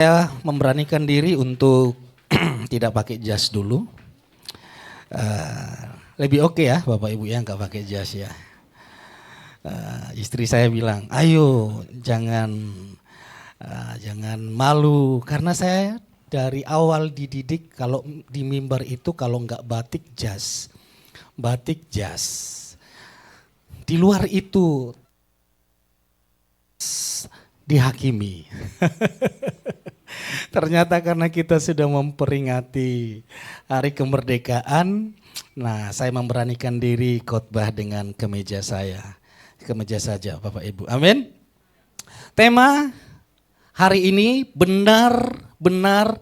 Saya memberanikan diri untuk tidak pakai jas dulu. Lebih oke ya Bapak Ibu yang nggak pakai jas ya. Istri saya bilang, ayo jangan malu, karena saya dari awal dididik kalau di mimbar itu kalau nggak batik jas. Di luar itu dihakimi. Ternyata karena kita sudah memperingati hari kemerdekaan, nah saya memberanikan diri khotbah dengan kemeja saya. Kemeja saja Bapak Ibu, amin. Tema hari ini benar-benar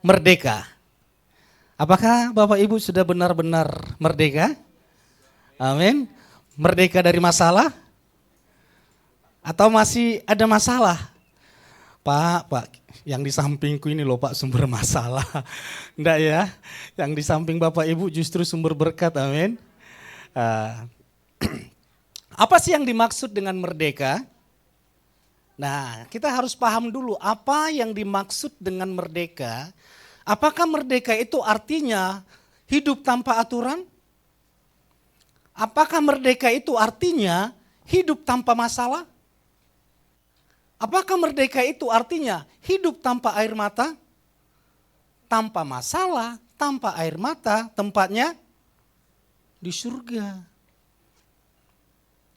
merdeka. Apakah Bapak Ibu sudah benar-benar merdeka? Amin. Merdeka dari masalah? Atau masih ada masalah? Pak, yang di sampingku ini loh Pak sumber masalah. Enggak ya, yang di samping Bapak Ibu justru sumber berkat, amin. Apa sih yang dimaksud dengan merdeka? Nah, kita harus paham dulu apa yang dimaksud dengan merdeka. Apakah merdeka itu artinya hidup tanpa aturan? Apakah merdeka itu artinya hidup tanpa masalah? Apakah merdeka itu artinya hidup tanpa air mata? Tanpa masalah, tanpa air mata, tempatnya di surga.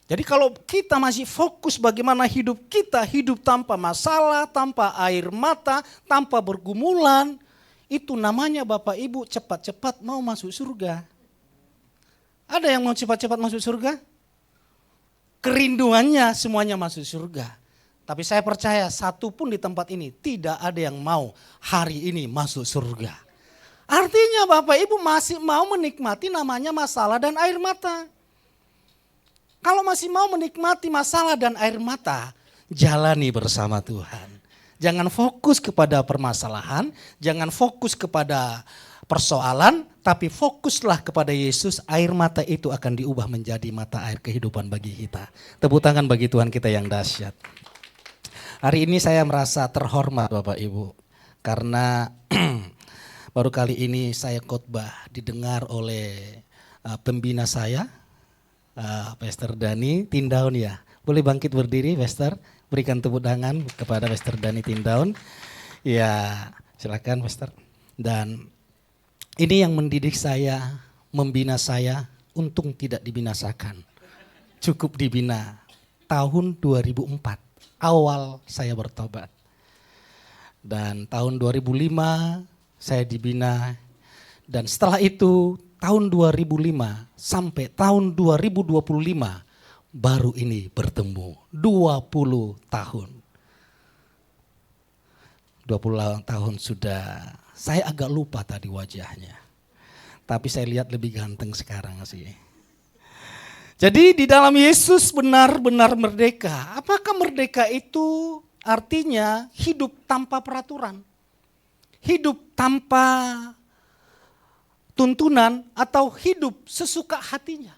Jadi kalau kita masih fokus bagaimana hidup kita, hidup tanpa masalah, tanpa air mata, tanpa bergumulan, itu namanya Bapak Ibu cepat-cepat mau masuk surga. Ada yang mau cepat-cepat masuk surga? Kerinduannya semuanya masuk surga. Tapi saya percaya satu pun di tempat ini tidak ada yang mau hari ini masuk surga. Artinya Bapak Ibu masih mau menikmati namanya masalah dan air mata. Kalau masih mau menikmati masalah dan air mata, jalani bersama Tuhan. Jangan fokus kepada permasalahan, jangan fokus kepada persoalan, tapi fokuslah kepada Yesus. Air mata itu akan diubah menjadi mata air kehidupan bagi kita. Tepuk tangan bagi Tuhan kita yang dahsyat. Hari ini saya merasa terhormat Bapak Ibu, karena baru kali ini saya khotbah didengar oleh pembina saya, Pastor Dani Tindaun ya. Boleh bangkit berdiri Pastor, berikan tepuk tangan kepada Pastor Dani Tindaun. Ya silakan Pastor. Dan ini yang mendidik saya, membina saya, untung tidak dibinasakan. Cukup dibina tahun 2004. Awal saya bertobat. Dan tahun 2005 saya dibina. Dan setelah itu tahun 2005 sampai tahun 2025 baru ini bertemu. 20 tahun. 20 tahun sudah. Saya agak lupa tadi wajahnya. Tapi saya lihat lebih ganteng sekarang sih. Jadi di dalam Yesus benar-benar merdeka. Apakah merdeka itu artinya hidup tanpa peraturan? Hidup tanpa tuntunan atau hidup sesuka hatinya?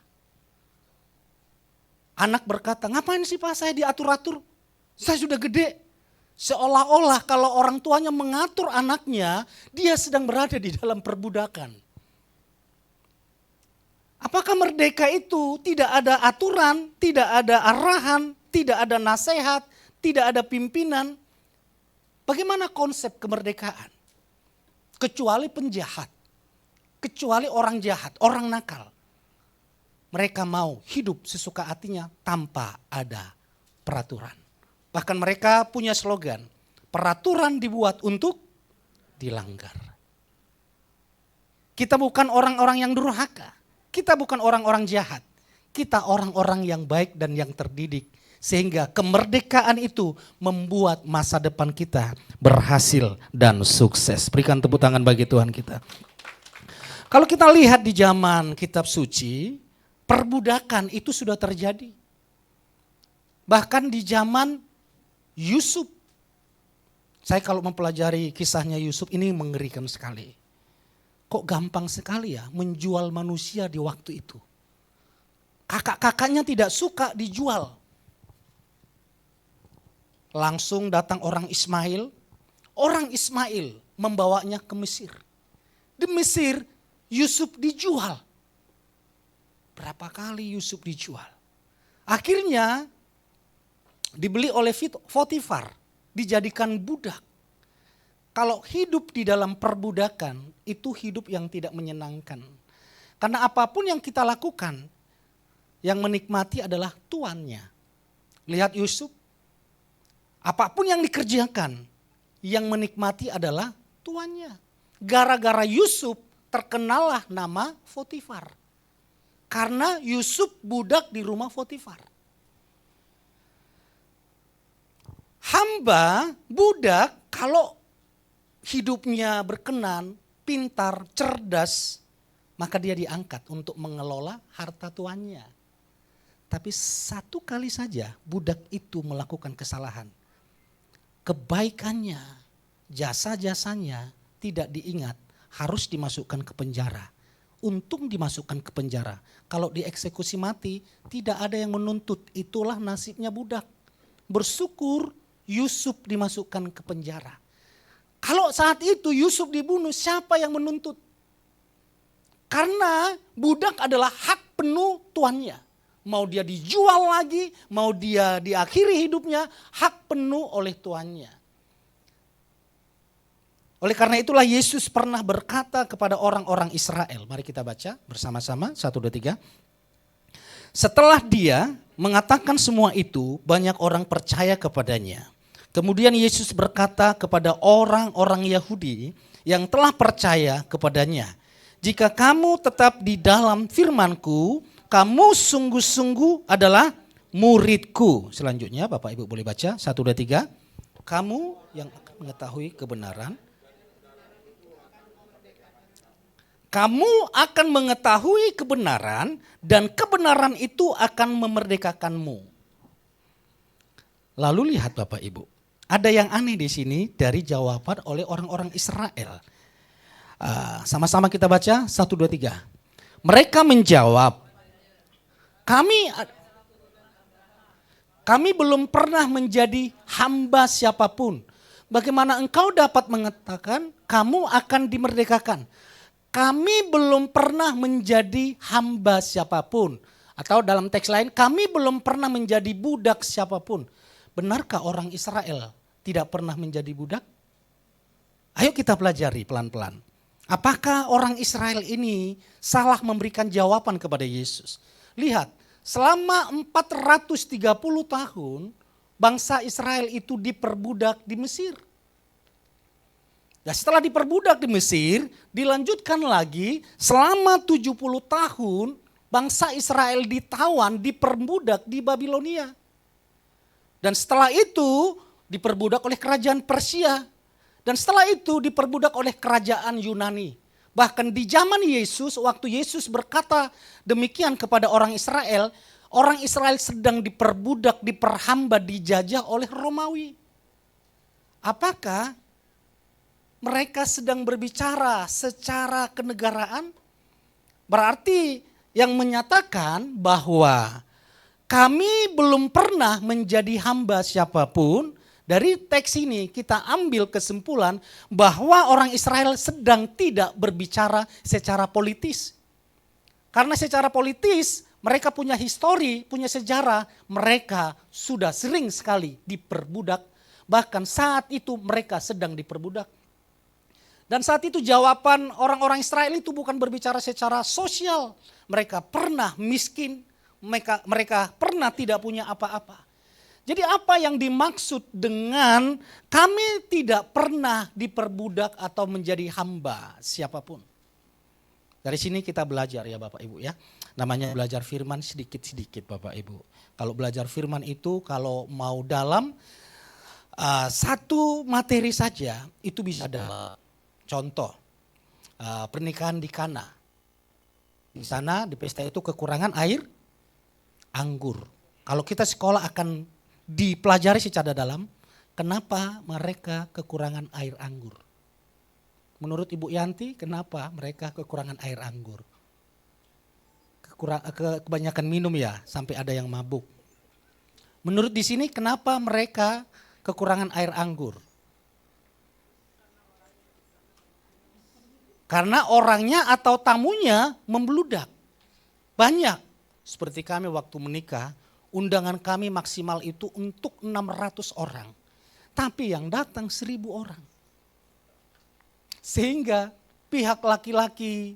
Anak berkata, ngapain sih Pak saya diatur-atur? Saya sudah gede. Seolah-olah kalau orang tuanya mengatur anaknya, dia sedang berada di dalam perbudakan. Apakah merdeka itu tidak ada aturan, tidak ada arahan, tidak ada nasihat, tidak ada pimpinan? Bagaimana konsep kemerdekaan? Kecuali penjahat, kecuali orang jahat, orang nakal. Mereka mau hidup sesuka hatinya tanpa ada peraturan. Bahkan mereka punya slogan, peraturan dibuat untuk dilanggar. Kita bukan orang-orang yang durhaka. Kita bukan orang-orang jahat, kita orang-orang yang baik dan yang terdidik. Sehingga kemerdekaan itu membuat masa depan kita berhasil dan sukses. Berikan tepuk tangan bagi Tuhan kita. Kalau kita lihat di zaman kitab suci, perbudakan itu sudah terjadi. Bahkan di zaman Yusuf. Saya kalau mempelajari kisahnya Yusuf ini mengerikan sekali. Kok gampang sekali ya menjual manusia di waktu itu. Kakak-kakaknya tidak suka dijual. Langsung datang orang Ismail, orang Ismail membawanya ke Mesir. Di Mesir Yusuf dijual. Berapa kali Yusuf dijual? Akhirnya dibeli oleh Potifar, dijadikan budak. Kalau hidup di dalam perbudakan itu hidup yang tidak menyenangkan. Karena apapun yang kita lakukan, yang menikmati adalah tuannya. Lihat Yusuf, apapun yang dikerjakan, yang menikmati adalah tuannya. Gara-gara Yusuf terkenalah nama Potifar. Karena Yusuf budak di rumah Potifar. Hamba, budak, kalau hidupnya berkenan, pintar, cerdas, maka dia diangkat untuk mengelola harta tuannya. Tapi satu kali saja budak itu melakukan kesalahan. Kebaikannya, jasa-jasanya tidak diingat, harus dimasukkan ke penjara. Untung dimasukkan ke penjara. Kalau dieksekusi mati, tidak ada yang menuntut. Itulah nasibnya budak. Bersyukur Yusuf dimasukkan ke penjara. Kalau saat itu Yusuf dibunuh, siapa yang menuntut? Karena budak adalah hak penuh tuannya. Mau dia dijual lagi, mau dia diakhiri hidupnya, hak penuh oleh tuannya. Oleh karena itulah Yesus pernah berkata kepada orang-orang Israel. Mari kita baca bersama-sama, 1, 2, 3. Setelah dia mengatakan semua itu, banyak orang percaya kepadanya. Kemudian Yesus berkata kepada orang-orang Yahudi yang telah percaya kepadanya, jika kamu tetap di dalam firman-Ku, kamu sungguh-sungguh adalah murid-Ku. Selanjutnya Bapak Ibu boleh baca, 1, 2, 3. Kamu yang akan mengetahui kebenaran. Kamu akan mengetahui kebenaran dan kebenaran itu akan memerdekakanmu. Lalu lihat Bapak Ibu. Ada yang aneh di sini dari jawaban oleh orang-orang Israel. Sama-sama kita baca 1, 2, 3. Mereka menjawab, kami belum pernah menjadi hamba siapapun. Bagaimana engkau dapat mengatakan kamu akan dimerdekakan? Kami belum pernah menjadi hamba siapapun. Atau dalam teks lain, kami belum pernah menjadi budak siapapun. Benarkah orang Israel tidak pernah menjadi budak? Ayo kita pelajari pelan-pelan. Apakah orang Israel ini salah memberikan jawaban kepada Yesus? Lihat, selama 430 tahun bangsa Israel itu diperbudak di Mesir. Dan setelah diperbudak di Mesir, dilanjutkan lagi selama 70 tahun bangsa Israel ditawan, diperbudak di Babilonia. Dan setelah itu diperbudak oleh kerajaan Persia. Dan setelah itu diperbudak oleh kerajaan Yunani. Bahkan di zaman Yesus, waktu Yesus berkata demikian kepada orang Israel sedang diperbudak, diperhamba, dijajah oleh Romawi. Apakah mereka sedang berbicara secara kenegaraan? Berarti yang menyatakan bahwa kami belum pernah menjadi hamba siapapun. Dari teks ini kita ambil kesimpulan bahwa orang Israel sedang tidak berbicara secara politis. Karena secara politis mereka punya histori, punya sejarah, mereka sudah sering sekali diperbudak. Bahkan saat itu mereka sedang diperbudak. Dan saat itu jawaban orang-orang Israel itu bukan berbicara secara sosial. Mereka pernah miskin, mereka pernah tidak punya apa-apa. Jadi apa yang dimaksud dengan kami tidak pernah diperbudak atau menjadi hamba siapapun? Dari sini kita belajar ya Bapak Ibu ya. Namanya belajar firman sedikit-sedikit Bapak Ibu. Kalau belajar firman itu kalau mau dalam satu materi saja itu bisa ada. Contoh pernikahan di Kana. Di sana di pesta itu kekurangan air anggur. Kalau kita sekolah akan dipelajari secara dalam, kenapa mereka kekurangan air anggur? Menurut Ibu Yanti, kenapa mereka kekurangan air anggur? Kebanyakan minum ya, sampai ada yang mabuk. Menurut di sini, kenapa mereka kekurangan air anggur? Karena orangnya atau tamunya membludak. Banyak. Seperti kami waktu menikah, undangan kami maksimal itu untuk 600 orang. Tapi yang datang 1.000 orang. Sehingga pihak laki-laki,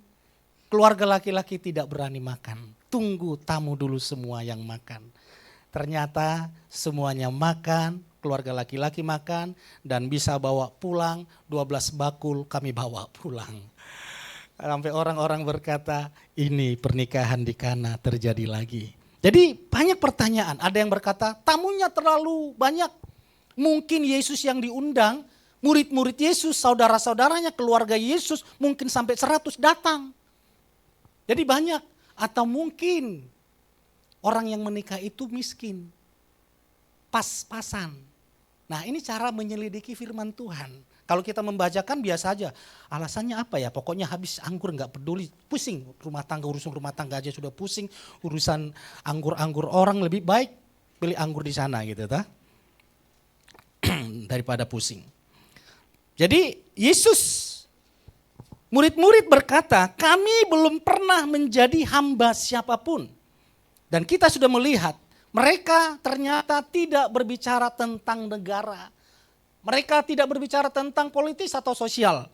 keluarga laki-laki tidak berani makan. Tunggu tamu dulu semua yang makan. Ternyata semuanya makan, keluarga laki-laki makan dan bisa bawa pulang, 12 bakul kami bawa pulang. Sampai orang-orang berkata, ini pernikahan di Kana terjadi lagi. Jadi banyak pertanyaan, ada yang berkata tamunya terlalu banyak. Mungkin Yesus yang diundang, murid-murid Yesus, saudara-saudaranya, keluarga Yesus mungkin sampai 100 datang. Jadi banyak, atau mungkin orang yang menikah itu miskin, pas-pasan. Nah ini cara menyelidiki firman Tuhan. Kalau kita membacakan biasa aja, alasannya apa ya? Pokoknya habis anggur nggak peduli, pusing rumah tangga, urusan rumah tangga aja sudah pusing, urusan anggur-anggur orang lebih baik pilih anggur di sana gitu, ta? Daripada pusing. Jadi Yesus, murid-murid berkata, kami belum pernah menjadi hamba siapapun. Dan kita sudah melihat, mereka ternyata tidak berbicara tentang negara. Mereka tidak berbicara tentang politis atau sosial.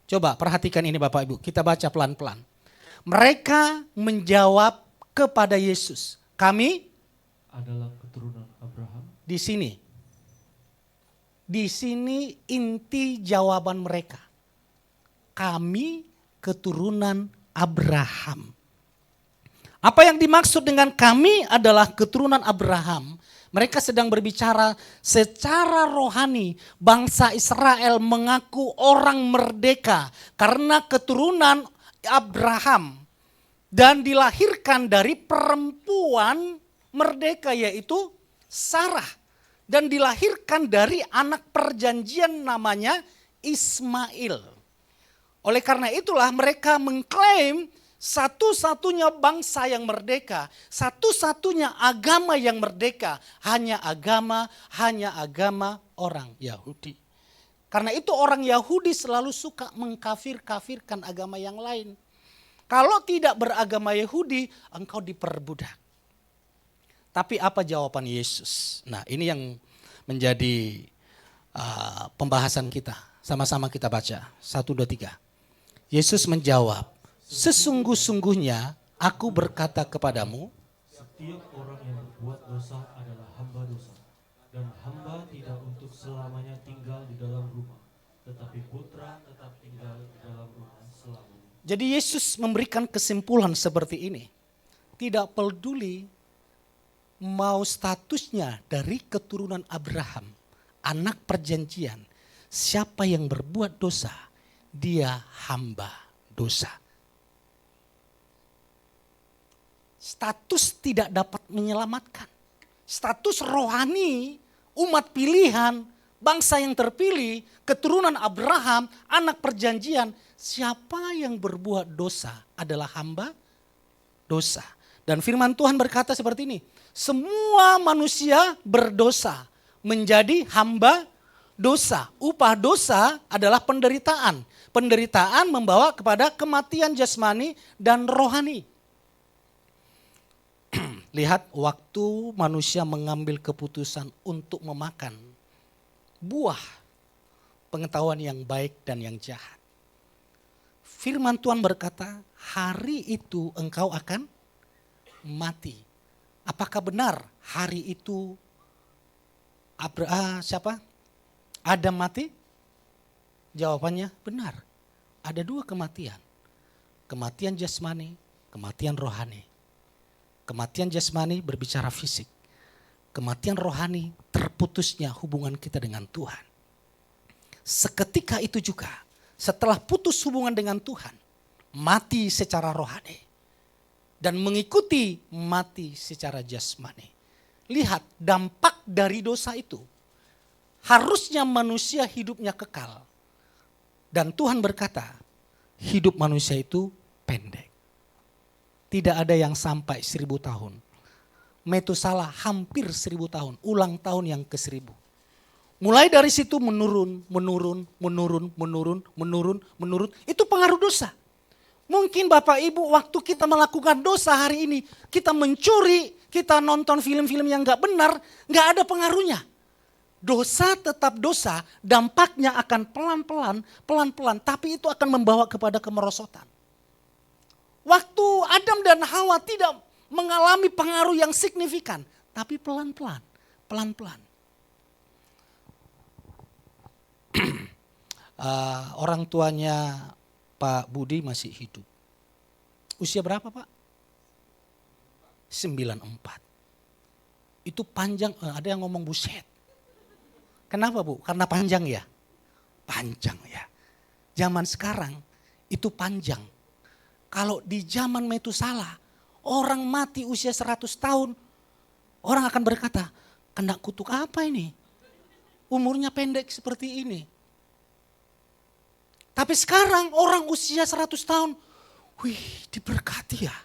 Coba perhatikan ini Bapak Ibu, kita baca pelan-pelan. Mereka menjawab kepada Yesus, kami adalah keturunan Abraham. Di sini inti jawaban mereka. Kami keturunan Abraham. Apa yang dimaksud dengan kami adalah keturunan Abraham? Mereka sedang berbicara secara rohani. Bangsa Israel mengaku orang merdeka karena keturunan Abraham. Dan dilahirkan dari perempuan merdeka yaitu Sarah. Dan dilahirkan dari anak perjanjian namanya Ismail. Oleh karena itulah mereka mengklaim satu-satunya bangsa yang merdeka, satu-satunya agama yang merdeka, hanya agama orang Yahudi. Karena itu orang Yahudi selalu suka mengkafir-kafirkan agama yang lain. Kalau tidak beragama Yahudi, engkau diperbudak. Tapi apa jawaban Yesus? Nah ini yang menjadi pembahasan kita. Sama-sama kita baca, 1, 2, 3. Yesus menjawab, sesungguh-sungguhnya aku berkata kepadamu, setiap orang yang berbuat dosa adalah hamba dosa. Dan hamba tidak untuk selamanya tinggal di dalam rumah. Tetapi putra tetap tinggal di dalam rumah selamanya. Jadi Yesus memberikan kesimpulan seperti ini. Tidak peduli mau statusnya dari keturunan Abraham, anak perjanjian. Siapa yang berbuat dosa, dia hamba dosa. Status tidak dapat menyelamatkan. Status rohani, umat pilihan, bangsa yang terpilih, keturunan Abraham, anak perjanjian. Siapa yang berbuat dosa adalah hamba dosa. Dan firman Tuhan berkata seperti ini. Semua manusia berdosa menjadi hamba dosa. Upah dosa adalah penderitaan. Penderitaan membawa kepada kematian jasmani dan rohani. Lihat waktu manusia mengambil keputusan untuk memakan buah pengetahuan yang baik dan yang jahat. Firman Tuhan berkata, hari itu engkau akan mati. Apakah benar hari itu Adam mati? Jawabannya benar. Ada 2 kematian. Kematian jasmani, kematian rohani. Kematian jasmani berbicara fisik. Kematian rohani terputusnya hubungan kita dengan Tuhan. Seketika itu juga setelah putus hubungan dengan Tuhan, mati secara rohani. Dan mengikuti mati secara jasmani. Lihat dampak dari dosa itu. Harusnya manusia hidupnya kekal. Dan Tuhan berkata, hidup manusia itu pendek. Tidak ada yang sampai 1000 tahun. Metusalah hampir 1000 tahun, ulang tahun yang ke-1000. Mulai dari situ menurun, menurun, menurun, menurun, menurun, menurun. Itu pengaruh dosa. Mungkin Bapak Ibu waktu kita melakukan dosa hari ini, kita mencuri, kita nonton film-film yang gak benar, gak ada pengaruhnya. Dosa tetap dosa, dampaknya akan pelan-pelan, pelan-pelan, tapi itu akan membawa kepada kemerosotan. Waktu Adam dan Hawa tidak mengalami pengaruh yang signifikan, tapi pelan-pelan, pelan-pelan. Orang tuanya Pak Budi masih hidup. Usia berapa Pak? 94. Itu panjang, ada yang ngomong buset. Kenapa Bu? Karena panjang ya? Panjang ya. Zaman sekarang itu panjang. Kalau di zaman Metusalah, orang mati usia 100 tahun, orang akan berkata, kena kutuk apa ini? Umurnya pendek seperti ini. Tapi sekarang orang usia 100 tahun, wih diberkati ya.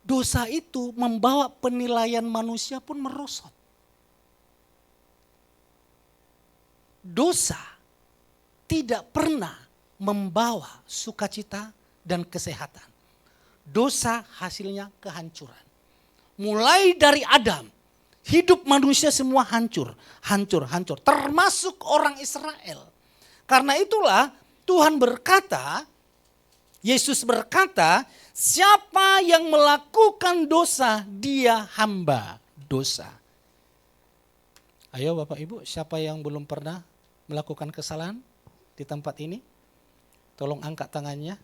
Dosa itu membawa penilaian manusia pun merosot. Dosa tidak pernah membawa sukacita dan kesehatan. Dosa hasilnya kehancuran. Mulai dari Adam, hidup manusia semua hancur, hancur, hancur. Termasuk orang Israel. Karena itulah Tuhan berkata, Yesus berkata, siapa yang melakukan dosa, dia hamba dosa. Ayo Bapak Ibu, siapa yang belum pernah melakukan kesalahan di tempat ini? Tolong angkat tangannya.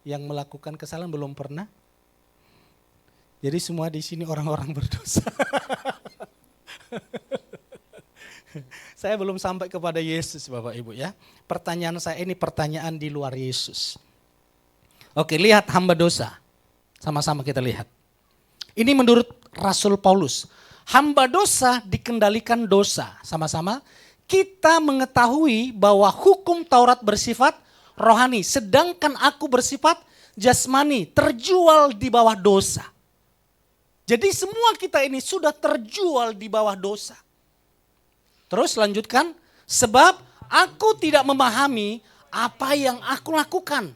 Yang melakukan kesalahan belum pernah. Jadi semua di sini orang-orang berdosa. Saya belum sampai kepada Yesus Bapak Ibu ya. Pertanyaan saya ini pertanyaan di luar Yesus. Oke, lihat hamba dosa. Sama-sama kita lihat. Ini menurut Rasul Paulus. Hamba dosa dikendalikan dosa. Sama-sama kita mengetahui bahwa hukum Taurat bersifat rohani. Sedangkan aku bersifat jasmani, terjual di bawah dosa. Jadi semua kita ini sudah terjual di bawah dosa. Terus lanjutkan, sebab aku tidak memahami apa yang aku lakukan.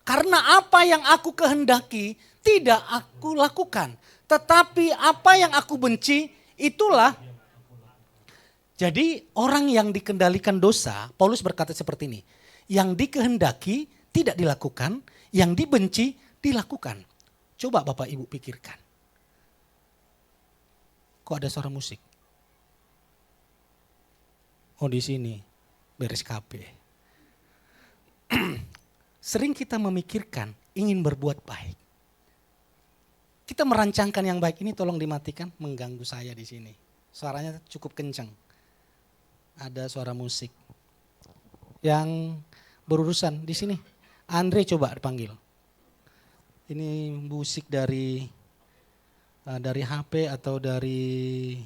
Karena apa yang aku kehendaki tidak aku lakukan. Tetapi apa yang aku benci itulah. Jadi orang yang dikendalikan dosa, Paulus berkata seperti ini. Yang dikehendaki tidak dilakukan, yang dibenci dilakukan. Coba Bapak Ibu pikirkan. Kok ada suara musik? Oh di sini beres KB. Sering kita memikirkan ingin berbuat baik. Kita merancangkan yang baik ini tolong dimatikan, mengganggu saya di sini. Suaranya cukup kencang. Ada suara musik. Yang berurusan di sini. Andre coba dipanggil. Ini musik dari HP atau dari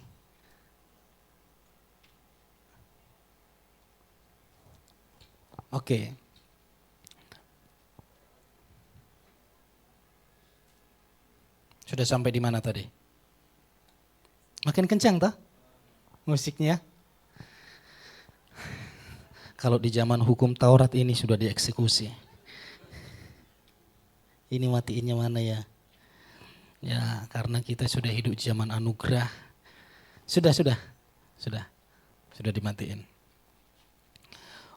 Oke. Sudah sampai di mana tadi? Makin kencang toh musiknya. Kalau di zaman hukum Taurat ini sudah dieksekusi. Ini matiinnya mana ya? Ya, karena kita sudah hidup di zaman anugerah. Sudah dimatiin.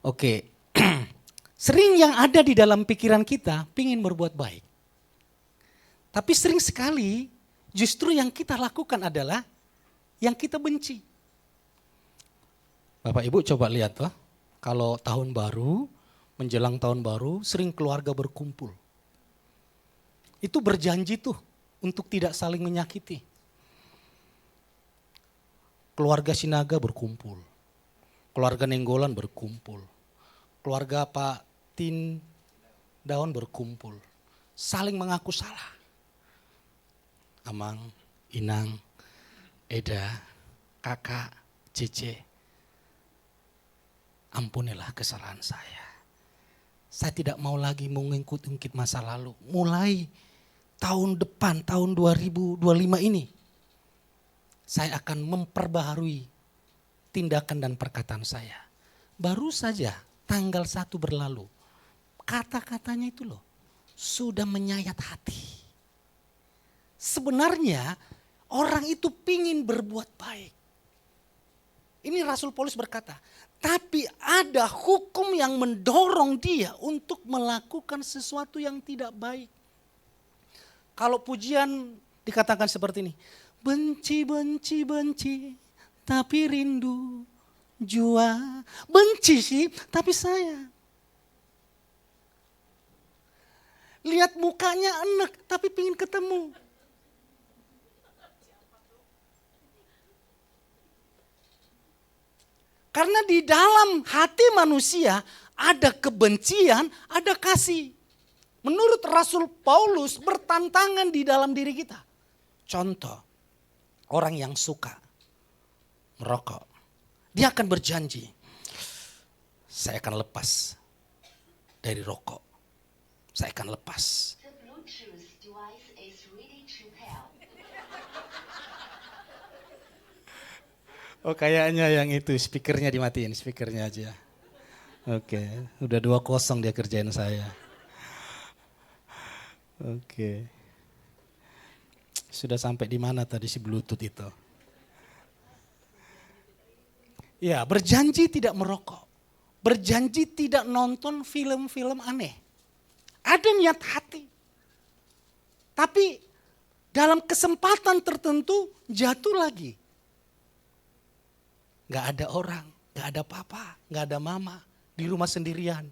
Oke. Sering yang ada di dalam pikiran kita pingin berbuat baik. Tapi sering sekali justru yang kita lakukan adalah yang kita benci. Bapak Ibu coba lihat toh, kalau tahun baru, menjelang tahun baru sering keluarga berkumpul. Itu berjanji tuh untuk tidak saling menyakiti. Keluarga Sinaga berkumpul, keluarga Nenggolan berkumpul, keluarga Pak Tin Daun berkumpul, saling mengaku salah. Amang, Inang, Eda, Kakak, Cece, ampunilah kesalahan saya. Saya tidak mau lagi mengungkit-ungkit masa lalu. Mulai tahun depan, tahun 2025 ini, saya akan memperbaharui tindakan dan perkataan saya. Baru saja tanggal 1 berlalu. Kata-katanya itu loh sudah menyayat hati. Sebenarnya orang itu pingin berbuat baik. Ini Rasul Paulus berkata, tapi ada hukum yang mendorong dia untuk melakukan sesuatu yang tidak baik. Kalau pujian dikatakan seperti ini, benci, benci, benci, tapi rindu jua. Benci sih, tapi sayang. Lihat mukanya enak, tapi pingin ketemu. Karena di dalam hati manusia ada kebencian, ada kasih. Menurut Rasul Paulus bertantangan di dalam diri kita. Contoh, orang yang suka merokok. Dia akan berjanji, saya akan lepas dari rokok. Saya akan lepas. The Bluetooth device is ready to pair. Oh kayaknya yang itu speakernya dimatiin, speakernya aja. Oke, udah 2-0 dia kerjain saya. Oke. Sudah sampai di mana tadi si Bluetooth itu? Ya, berjanji tidak merokok. Berjanji tidak nonton film-film aneh. Ada niat hati. Tapi dalam kesempatan tertentu jatuh lagi. Gak ada orang, gak ada papa, gak ada mama. Di rumah sendirian.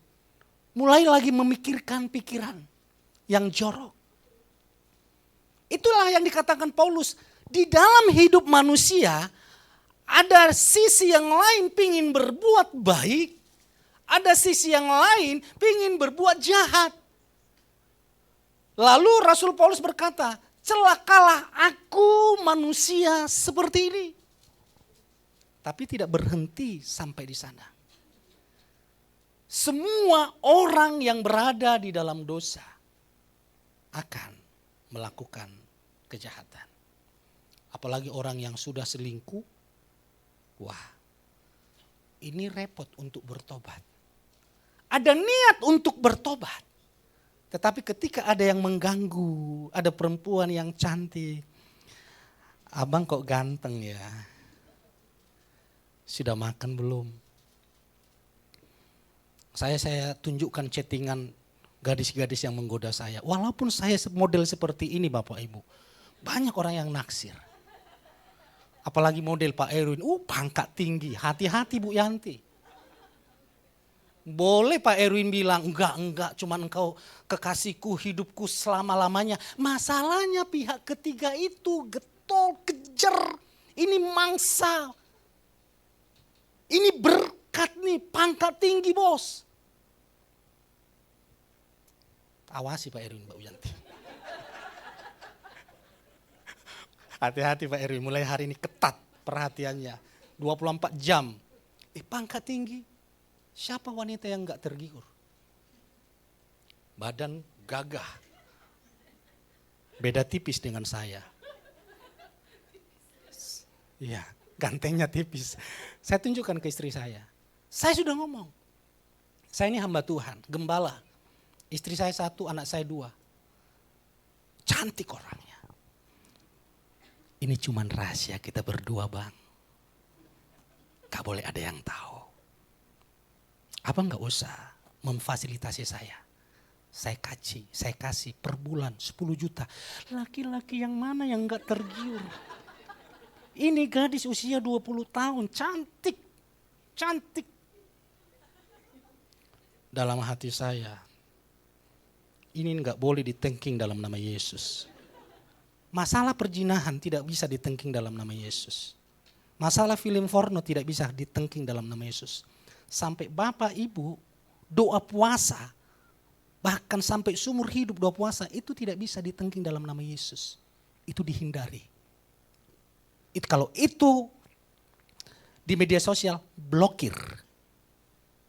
Mulai lagi memikirkan pikiran yang jorok. Itulah yang dikatakan Paulus. Di dalam hidup manusia ada sisi yang lain pingin berbuat baik. Ada sisi yang lain pingin berbuat jahat. Lalu Rasul Paulus berkata, celakalah aku manusia seperti ini. Tapi tidak berhenti sampai di sana. Semua orang yang berada di dalam dosa akan melakukan kejahatan. Apalagi orang yang sudah selingkuh. Wah, ini repot untuk bertobat. Ada niat untuk bertobat. Tetapi ketika ada yang mengganggu, ada perempuan yang cantik. Abang kok ganteng ya? Sudah makan belum? Saya tunjukkan chattingan gadis-gadis yang menggoda saya. Walaupun saya model seperti ini Bapak Ibu. Banyak orang yang naksir. Apalagi model Pak Erwin. Pangkat tinggi. Hati-hati Bu Yanti. Boleh Pak Erwin bilang, enggak, cuman engkau kekasihku, hidupku selama-lamanya. Masalahnya pihak ketiga itu getol, kejar. Ini mangsa. Ini berkat nih, pangkat tinggi bos. Awasi Pak Erwin, Mbak Yanti. Hati-hati Pak Erwin, mulai hari ini ketat perhatiannya. 24 jam. Pangkat tinggi. Siapa wanita yang gak tergiur? Badan gagah. Beda tipis dengan saya. Iya, gantengnya tipis. Saya tunjukkan ke istri saya. Saya sudah ngomong. Saya ini hamba Tuhan, gembala. Istri saya 1, anak saya 2. Cantik orangnya. Ini cuman rahasia kita berdua bang. Gak boleh ada yang tahu. Abang gak usah memfasilitasi saya. Saya kasih per bulan 10 juta. Laki-laki yang mana yang gak tergiur? Ini gadis usia 20 tahun, cantik. Cantik. Dalam hati saya, ini gak boleh ditengking dalam nama Yesus. Masalah perjinahan tidak bisa ditengking dalam nama Yesus. Masalah film porno tidak bisa ditengking dalam nama Yesus. Sampai Bapak Ibu doa puasa, bahkan sampai seumur hidup doa puasa, itu tidak bisa ditengking dalam nama Yesus. Itu dihindari. Kalau itu di media sosial, blokir.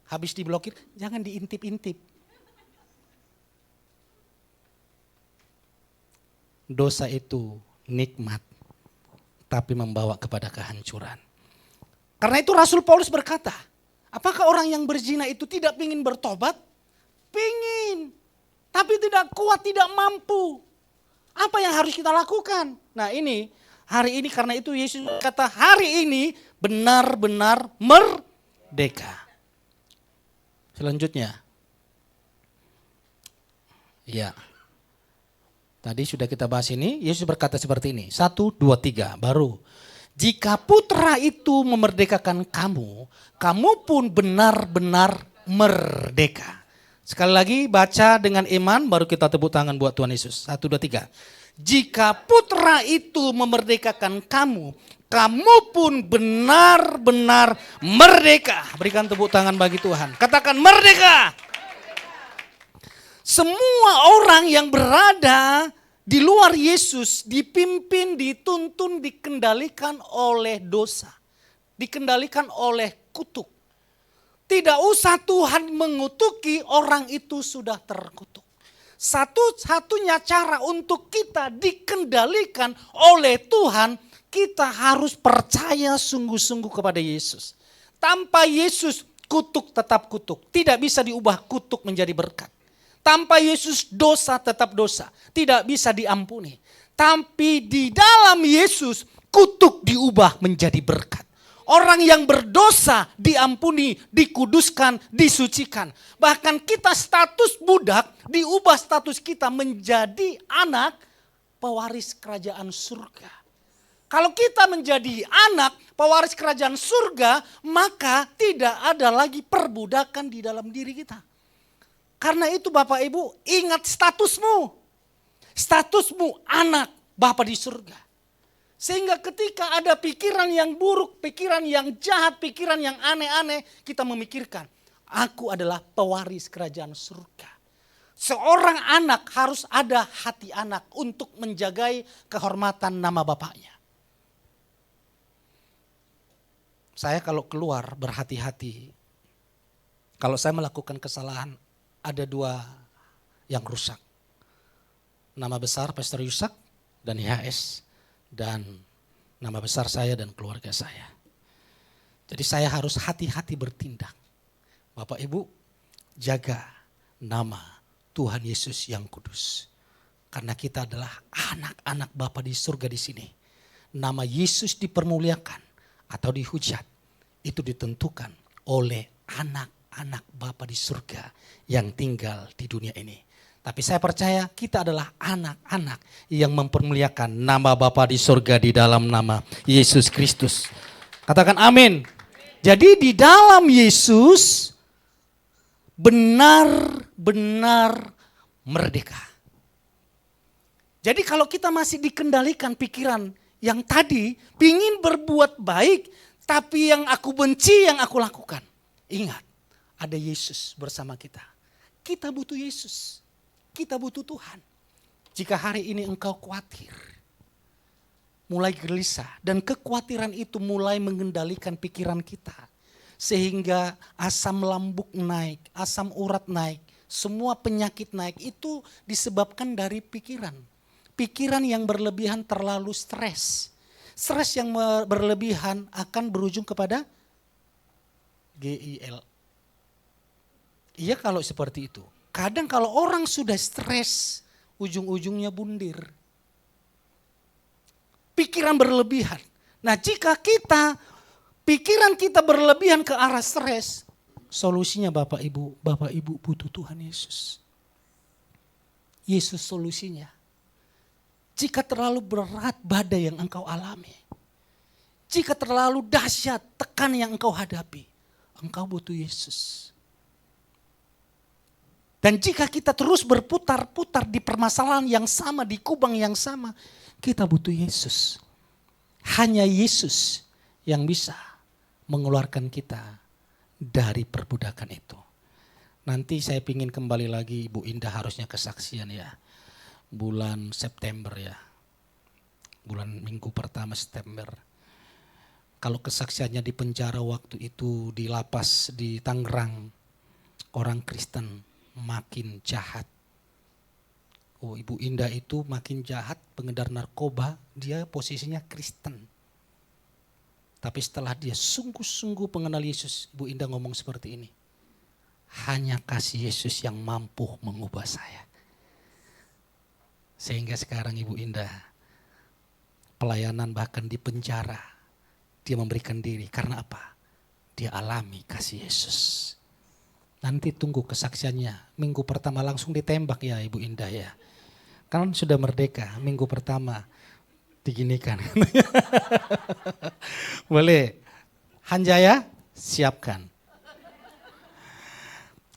Habis diblokir, jangan diintip-intip. Dosa itu nikmat, tapi membawa kepada kehancuran. Karena itu Rasul Paulus berkata, apakah orang yang berzina itu tidak ingin bertobat? Pingin, tapi tidak kuat, tidak mampu. Apa yang harus kita lakukan? Nah ini, hari ini karena itu Yesus kata hari ini benar-benar merdeka. Selanjutnya. Ya. Tadi sudah kita bahas ini, Yesus berkata seperti ini. 1, 2, 3, baru. Jika putra itu memerdekakan kamu, kamu pun benar-benar merdeka. Sekali lagi baca dengan iman, baru kita tepuk tangan buat Tuhan Yesus. 1, 2, 3. Jika putra itu memerdekakan kamu, kamu pun benar-benar merdeka. Berikan tepuk tangan bagi Tuhan. Katakan merdeka. Semua orang yang berada di luar Yesus dipimpin, dituntun, dikendalikan oleh dosa. Dikendalikan oleh kutuk. Tidak usah Tuhan mengutuki, orang itu sudah terkutuk. Satu-satunya cara untuk kita dikendalikan oleh Tuhan, kita harus percaya sungguh-sungguh kepada Yesus. Tanpa Yesus, kutuk tetap kutuk. Tidak bisa diubah kutuk menjadi berkat. Tanpa Yesus dosa tetap dosa, tidak bisa diampuni. Tapi di dalam Yesus kutuk diubah menjadi berkat. Orang yang berdosa diampuni, dikuduskan, disucikan. Bahkan kita status budak diubah status kita menjadi anak pewaris kerajaan surga. Kalau kita menjadi anak pewaris kerajaan surga, maka tidak ada lagi perbudakan di dalam diri kita. Karena itu Bapak Ibu, ingat statusmu. Statusmu anak Bapa di surga. Sehingga ketika ada pikiran yang buruk, pikiran yang jahat, pikiran yang aneh-aneh, kita memikirkan, aku adalah pewaris kerajaan surga. Seorang anak harus ada hati anak untuk menjagai kehormatan nama bapaknya. Saya kalau keluar berhati-hati. Kalau saya melakukan kesalahan, ada 2 yang rusak. Nama besar Pastor Yusak dan YHS. Dan nama besar saya dan keluarga saya. Jadi saya harus hati-hati bertindak. Bapak Ibu, jaga nama Tuhan Yesus yang kudus. Karena kita adalah anak-anak Bapa di surga di sini. Nama Yesus dipermuliakan atau dihujat. Itu ditentukan oleh anak-anak Bapa di surga yang tinggal di dunia ini. Tapi saya percaya kita adalah anak-anak yang mempermuliakan nama Bapa di surga di dalam nama Yesus Kristus. Katakan amin. Jadi di dalam Yesus benar-benar merdeka. Jadi kalau kita masih dikendalikan pikiran yang tadi pingin berbuat baik, tapi yang aku benci yang aku lakukan. Ingat, ada Yesus bersama kita. Kita butuh Yesus. Kita butuh Tuhan. Jika hari ini engkau khawatir, mulai gelisah, dan kekhawatiran itu mulai mengendalikan pikiran kita. Sehingga asam lambung naik, asam urat naik, semua penyakit naik, itu disebabkan dari pikiran. Pikiran yang berlebihan terlalu stres. Stres yang berlebihan akan berujung kepada GIL. Iya kalau seperti itu. Kadang kalau orang sudah stres, ujung-ujungnya bundir. Pikiran berlebihan. Nah jika pikiran kita berlebihan ke arah stres, solusinya Bapak Ibu butuh Tuhan Yesus. Yesus solusinya. Jika terlalu berat badai yang engkau alami, jika terlalu dahsyat tekan yang engkau hadapi, engkau butuh Yesus. Dan jika kita terus berputar-putar di permasalahan yang sama, di kubang yang sama, kita butuh Yesus. Hanya Yesus yang bisa mengeluarkan kita dari perbudakan itu. Nanti saya ingin kembali lagi, Ibu Indah harusnya kesaksian ya. Bulan September ya. Bulan minggu pertama September. Kalau kesaksiannya di penjara waktu itu, di lapas di Tangerang, orang Kristen makin jahat. Oh Ibu Indah itu makin jahat, pengedar narkoba, dia posisinya Kristen. Tapi setelah dia sungguh-sungguh mengenal Yesus, Ibu Indah ngomong seperti ini. Hanya kasih Yesus yang mampu mengubah saya. Sehingga sekarang Ibu Indah, pelayanan bahkan di penjara, dia memberikan diri. Karena apa? Dia alami kasih Yesus. Nanti tunggu kesaksiannya. Minggu pertama langsung ditembak ya Ibu Indah ya. Kan sudah merdeka, minggu pertama diginikan. Boleh. Hanjaya, siapkan.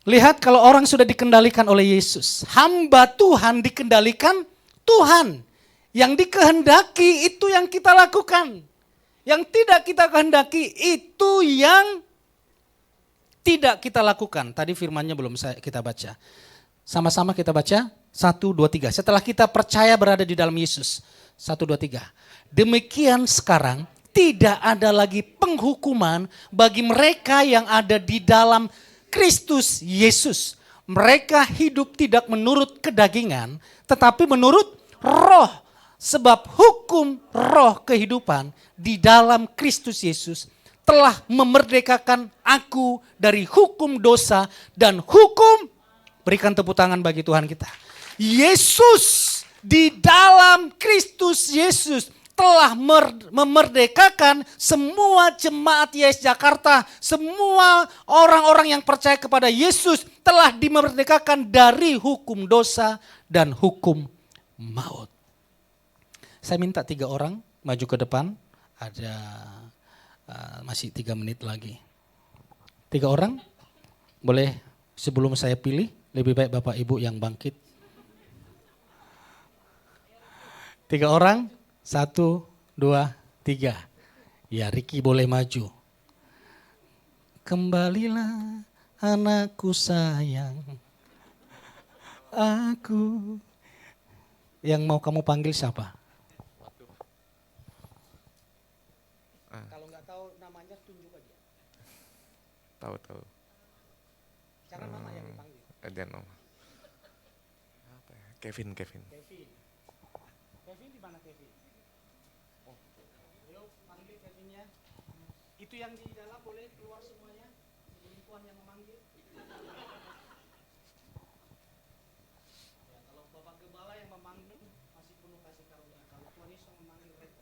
Lihat kalau orang sudah dikendalikan oleh Yesus. Hamba Tuhan dikendalikan Tuhan. Yang dikehendaki itu yang kita lakukan. Yang tidak kita kehendaki itu yang tidak kita lakukan. Tadi firmannya belum kita baca. Sama-sama kita baca. 1, 2, 3. Setelah kita percaya berada di dalam Yesus. 1, 2, 3. Demikian sekarang tidak ada lagi penghukuman bagi mereka yang ada di dalam Kristus Yesus. Mereka hidup tidak menurut kedagingan, tetapi menurut roh. Sebab hukum roh kehidupan di dalam Kristus Yesus telah memerdekakan aku dari hukum dosa dan hukum. Berikan tepuk tangan bagi Tuhan kita. Yesus di dalam Kristus Yesus telah memerdekakan semua jemaat YS Jakarta, semua orang-orang yang percaya kepada Yesus telah dimerdekakan dari hukum dosa dan hukum maut. Saya minta 3 orang maju ke depan, ada masih 3 menit lagi. 3 orang, boleh sebelum saya pilih, lebih baik Bapak Ibu yang bangkit. 3 orang, 1, 2, 3. Ya, Ricky boleh maju. Kembalilah anakku sayang, aku. Yang mau kamu panggil siapa? Kalau nggak tahu namanya tunjuk aja. Tahu. Jangan mama yang dipanggil. Dan Om. Kevin. Kevin di mana Kevin? Oh, ayo panggil Kevinnya. Itu yang di dalam boleh keluar semuanya sebelum Tuhan yang memanggil. Ya, kalau Bapak Gembala yang memanggil masih penuh kasih karunia. Kalau Tuhan Yesus memanggil mereka.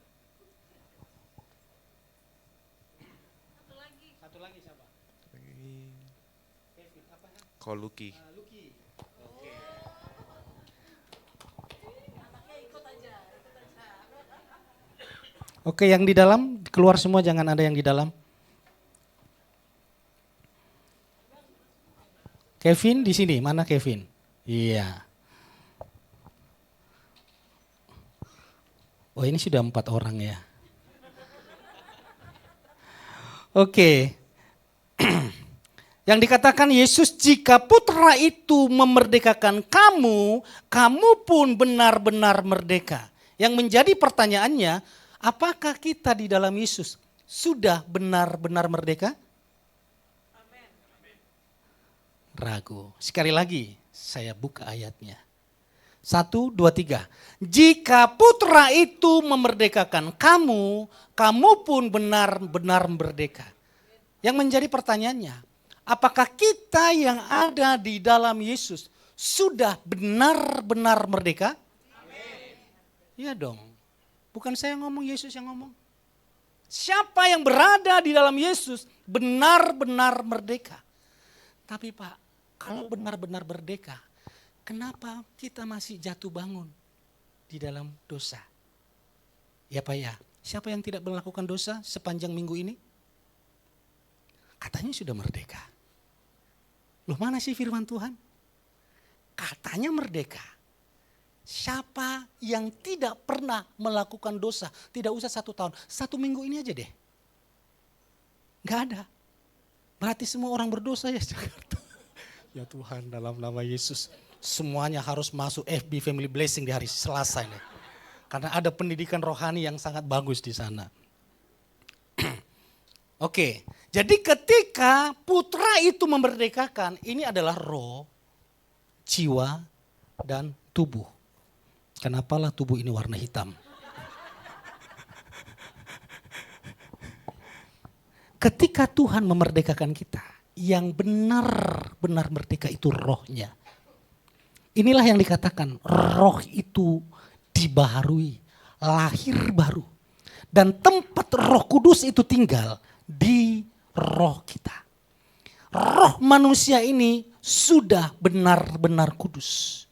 Satu lagi siapa? Kevin apa ya? Koluki. Lucky. Oke. Oke, yang di dalam keluar semua, jangan ada yang di dalam. Kevin di sini, mana Kevin? Iya. Oh, ini sudah 4 orang ya. Oke. Yang dikatakan Yesus, jika putra itu memerdekakan kamu, kamu pun benar-benar merdeka. Yang menjadi pertanyaannya, apakah kita di dalam Yesus sudah benar-benar merdeka? Amin. Ragu. Sekali lagi saya buka ayatnya. 1, 2, 3. Jika putra itu memerdekakan kamu, kamu pun benar-benar merdeka. Yang menjadi pertanyaannya, apakah kita yang ada di dalam Yesus sudah benar-benar merdeka? Amin. Iya dong. Bukan saya yang ngomong, Yesus yang ngomong. Siapa yang berada di dalam Yesus benar-benar merdeka. Tapi Pak, kalau benar-benar merdeka, kenapa kita masih jatuh bangun di dalam dosa? Ya Pak ya, siapa yang tidak melakukan dosa sepanjang minggu ini? Katanya sudah merdeka. Loh, mana sih firman Tuhan? Katanya merdeka. Siapa yang tidak pernah melakukan dosa, tidak usah 1 tahun, 1 minggu ini aja deh. Gak ada. Berarti semua orang berdosa ya Jakarta. Ya Tuhan, dalam nama Yesus, semuanya harus masuk FB Family Blessing di hari Selasa ini. Karena ada pendidikan rohani yang sangat bagus di sana. Oke, jadi ketika putra itu memerdekakan, ini adalah roh, jiwa, dan tubuh. Kenapalah tubuh ini warna hitam? Ketika Tuhan memerdekakan kita, yang benar-benar merdeka itu rohnya. Inilah yang dikatakan roh itu dibaharui, lahir baru. Dan tempat Roh Kudus itu tinggal di roh kita. Roh manusia ini sudah benar-benar kudus.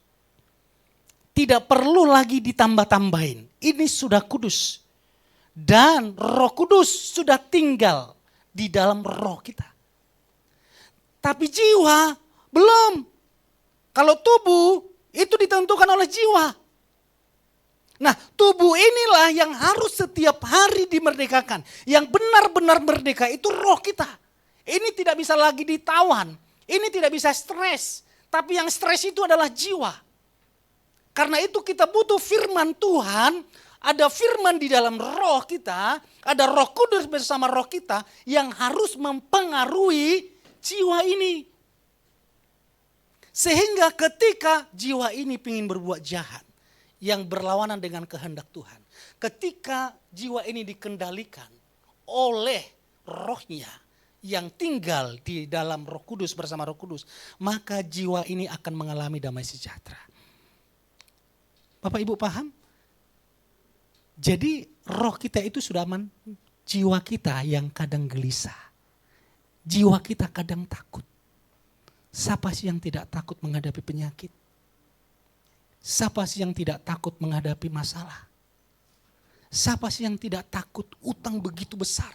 Tidak perlu lagi ditambah-tambahin. Ini sudah kudus. Dan Roh Kudus sudah tinggal di dalam roh kita. Tapi jiwa belum. Kalau tubuh itu ditentukan oleh jiwa. Nah, tubuh inilah yang harus setiap hari dimerdekakan. Yang benar-benar merdeka itu roh kita. Ini tidak bisa lagi ditawan. Ini tidak bisa stres. Tapi yang stres itu adalah jiwa. Karena itu kita butuh firman Tuhan. Ada firman di dalam roh kita. Ada Roh Kudus bersama roh kita yang harus mempengaruhi jiwa ini. Sehingga ketika jiwa ini ingin berbuat jahat, yang berlawanan dengan kehendak Tuhan. Ketika jiwa ini dikendalikan oleh rohnya yang tinggal di dalam Roh Kudus bersama Roh Kudus, maka jiwa ini akan mengalami damai sejahtera. Bapak Ibu paham? Jadi roh kita itu sudah aman, jiwa kita yang kadang gelisah. Jiwa kita kadang takut. Siapa sih yang tidak takut menghadapi penyakit? Siapa sih yang tidak takut menghadapi masalah? Siapa sih yang tidak takut utang begitu besar?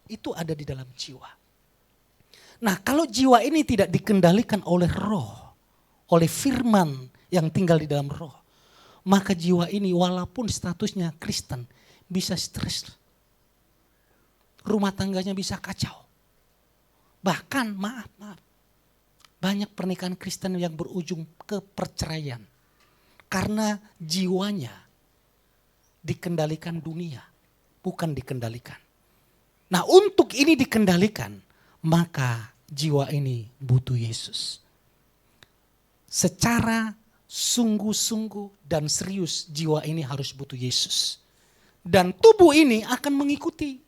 Itu ada di dalam jiwa. Nah, kalau jiwa ini tidak dikendalikan oleh roh, oleh firman yang tinggal di dalam roh, maka jiwa ini walaupun statusnya Kristen bisa stres. Rumah tangganya bisa kacau. Bahkan maaf, banyak pernikahan Kristen yang berujung ke perceraian. Karena jiwanya dikendalikan dunia, bukan dikendalikan. Nah, untuk ini dikendalikan, maka jiwa ini butuh Yesus. Secara sungguh-sungguh dan serius jiwa ini harus butuh Yesus. Dan tubuh ini akan mengikuti.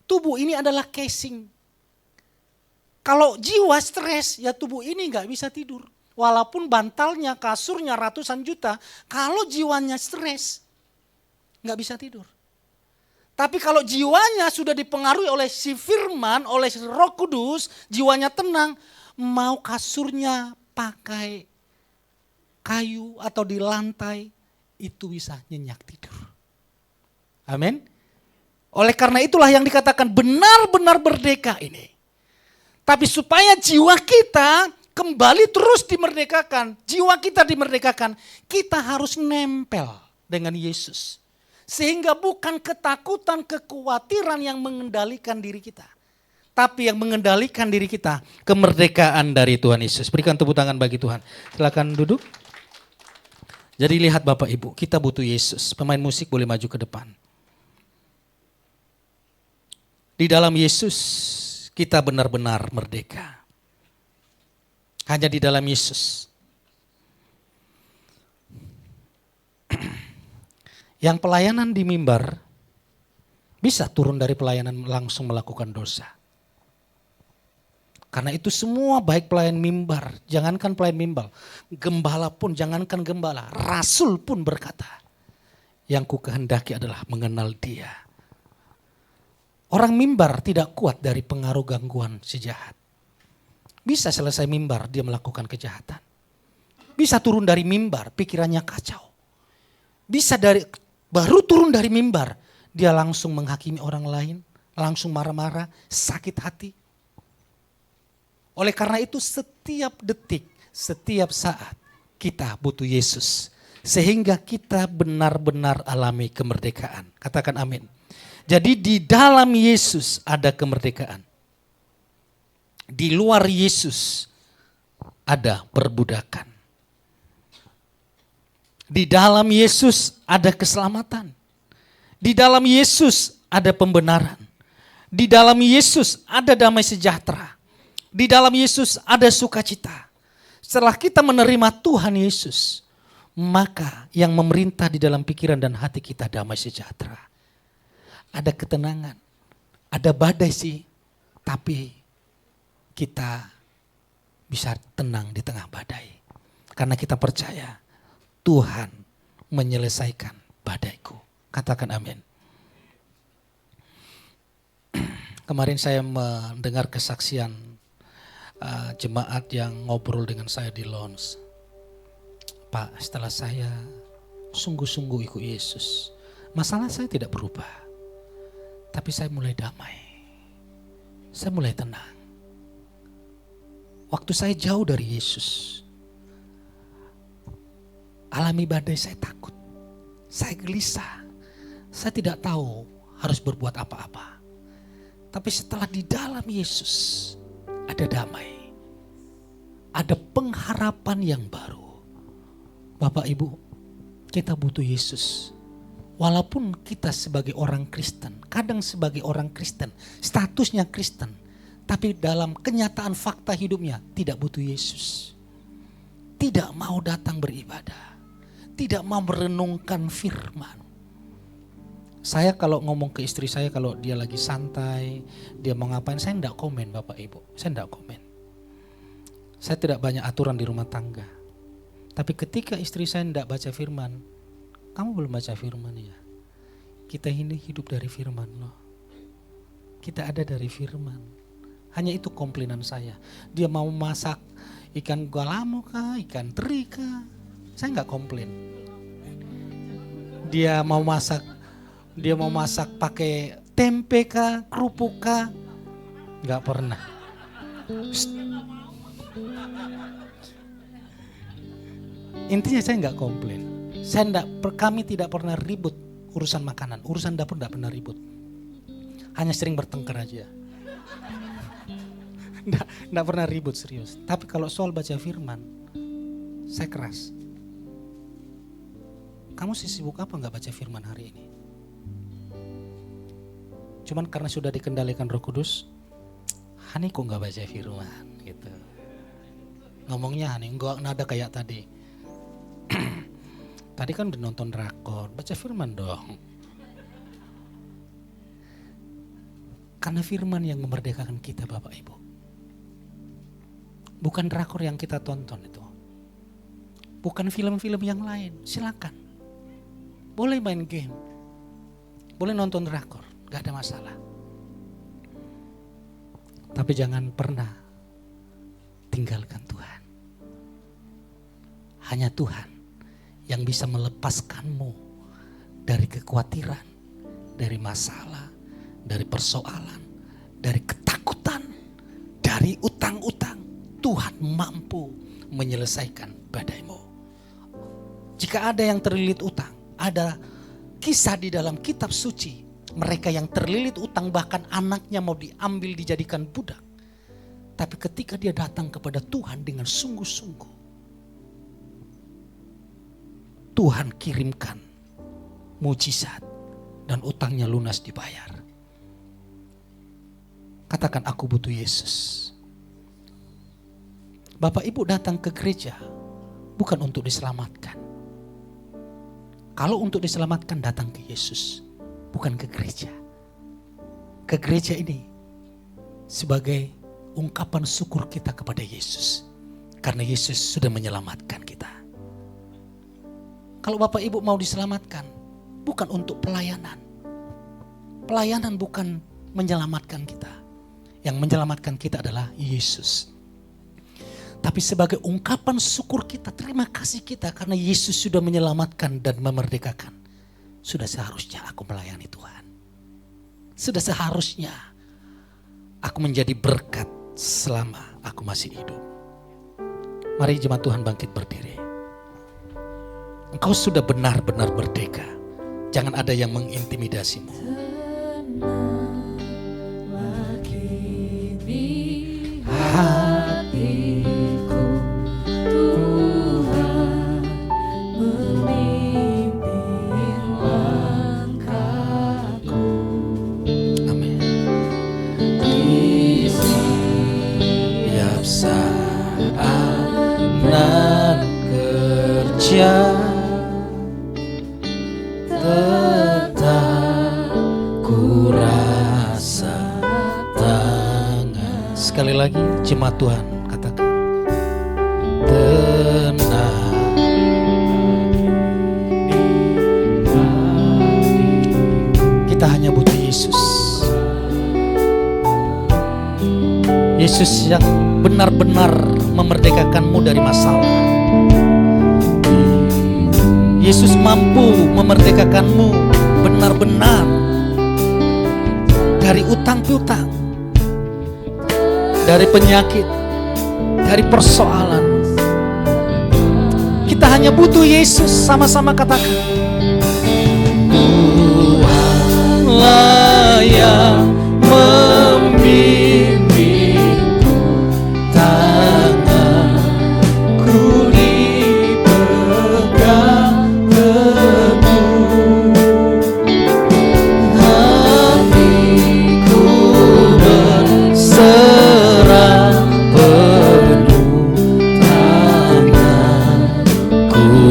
Tubuh ini adalah casing. Kalau jiwa stres, ya tubuh ini gak bisa tidur. Walaupun bantalnya, kasurnya ratusan juta, kalau jiwanya stres, gak bisa tidur. Tapi kalau jiwanya sudah dipengaruhi oleh si firman, oleh si Roh Kudus, jiwanya tenang, mau kasurnya pakai kayu atau di lantai, itu bisa nyenyak tidur. Amin. Oleh karena itulah yang dikatakan benar-benar merdeka ini. Tapi supaya jiwa kita kembali terus dimerdekakan, jiwa kita dimerdekakan, kita harus nempel dengan Yesus. Sehingga bukan ketakutan, kekhawatiran yang mengendalikan diri kita. Tapi yang mengendalikan diri kita, kemerdekaan dari Tuhan Yesus. Berikan tepuk tangan bagi Tuhan. Silakan duduk. Jadi lihat Bapak Ibu, kita butuh Yesus. Pemain musik boleh maju ke depan. Di dalam Yesus kita benar-benar merdeka. Hanya di dalam Yesus. Yang pelayanan di mimbar bisa turun dari pelayanan langsung melakukan dosa. Karena itu semua baik pelayan mimbar, jangankan pelayan mimbar, gembala pun jangankan gembala, rasul pun berkata, yang ku kehendaki adalah mengenal Dia. Orang mimbar tidak kuat dari pengaruh gangguan si jahat. Bisa selesai mimbar dia melakukan kejahatan. Bisa turun dari mimbar pikirannya kacau. Bisa baru turun dari mimbar dia langsung menghakimi orang lain, langsung marah-marah, sakit hati. Oleh karena itu setiap detik, setiap saat kita butuh Yesus. Sehingga kita benar-benar alami kemerdekaan. Katakan amin. Jadi di dalam Yesus ada kemerdekaan. Di luar Yesus ada perbudakan. Di dalam Yesus ada keselamatan. Di dalam Yesus ada pembenaran. Di dalam Yesus ada damai sejahtera. Di dalam Yesus ada sukacita. Setelah kita menerima Tuhan Yesus, maka yang memerintah di dalam pikiran dan hati kita damai sejahtera. Ada ketenangan, ada badai sih, Tapi kita bisa tenang di tengah badai. Karena kita percaya Tuhan menyelesaikan badaiku. Katakan amin. Kemarin saya mendengar kesaksian jemaat yang ngobrol dengan saya di lounge. Pak, setelah saya sungguh-sungguh ikut Yesus, masalah saya tidak berubah. Tapi saya mulai damai. Saya mulai tenang. Waktu saya jauh dari Yesus, alami badai, saya takut. Saya gelisah. Saya tidak tahu harus berbuat apa-apa. Tapi setelah di dalam Yesus ada damai. Ada pengharapan yang baru. Bapak Ibu, kita butuh Yesus. Walaupun kita sebagai orang Kristen, kadang sebagai orang Kristen, statusnya Kristen. Tapi dalam kenyataan fakta hidupnya tidak butuh Yesus. Tidak mau datang beribadah. Tidak mau merenungkan firman. Saya kalau ngomong ke istri saya kalau dia lagi santai, dia mau ngapain, saya enggak komen Bapak Ibu. Saya enggak komen. Saya tidak banyak aturan di rumah tangga. Tapi ketika istri saya enggak baca firman, kamu belum baca firman ya? Kita ini hidup dari firman loh. Kita ada dari firman. Hanya itu komplainan saya. Dia mau masak ikan galamo kah, ikan teri kah, saya enggak komplain. Dia mau masak pakai tempe kah, kerupuk kah, enggak pernah. Intinya saya enggak komplain. Kami tidak pernah ribut urusan makanan, urusan dapur enggak pernah ribut. Hanya sering bertengkar aja. Enggak pernah ribut serius. Tapi kalau soal baca firman, saya keras. Kamu sibuk apa enggak baca firman hari ini? Cuman karena sudah dikendalikan Roh Kudus, Hani kok enggak baca firman gitu. Ngomongnya Hani enggak nada kayak tadi. Tadi kan udah nonton drakor, baca firman dong. Karena firman yang memerdekakan kita Bapak Ibu. Bukan drakor yang kita tonton itu. Bukan film-film yang lain, silakan. Boleh main game. Boleh nonton drakor, gak ada masalah. Tapi jangan pernah tinggalkan Tuhan. Hanya Tuhan yang bisa melepaskanmu dari kekhawatiran, dari masalah, dari persoalan, dari ketakutan, dari utang-utang. Tuhan mampu menyelesaikan badaimu. Jika ada yang terlilit utang, ada kisah di dalam kitab suci. Mereka yang terlilit utang bahkan anaknya mau diambil dijadikan budak. Tapi ketika dia datang kepada Tuhan dengan sungguh-sungguh, Tuhan kirimkan mujizat dan utangnya lunas dibayar. Katakan aku butuh Yesus. Bapak Ibu datang ke gereja bukan untuk diselamatkan. Kalau untuk diselamatkan datang ke Yesus, bukan ke gereja. Ke gereja ini sebagai ungkapan syukur kita kepada Yesus. Karena Yesus sudah menyelamatkan kita. Kalau Bapak Ibu mau diselamatkan, bukan untuk pelayanan. Pelayanan bukan menyelamatkan kita. Yang menyelamatkan kita adalah Yesus. Tapi sebagai ungkapan syukur kita, terima kasih kita karena Yesus sudah menyelamatkan dan memerdekakan. Sudah seharusnya aku melayani Tuhan. Sudah seharusnya aku menjadi berkat selama aku masih hidup. Mari jemaat Tuhan bangkit berdiri. Engkau sudah benar-benar merdeka. Jangan ada yang mengintimidasimu. Hatiku Tuhan memimpin langkahku. Amin. Di setiap saat Dan kerja tetap ku rasa tak lagi jemaat Tuhan katakan, tenang. Kita hanya butuh Yesus. Yesus yang benar-benar memerdekakanmu dari masalah. Yesus mampu memerdekakanmu benar-benar dari utang piutang, dari penyakit, dari persoalan. Kita hanya butuh Yesus. Sama-sama katakan, Tuhanlah yang membimbingku, tanganku dipegang teguh, hatiku berserah penuh, tanganku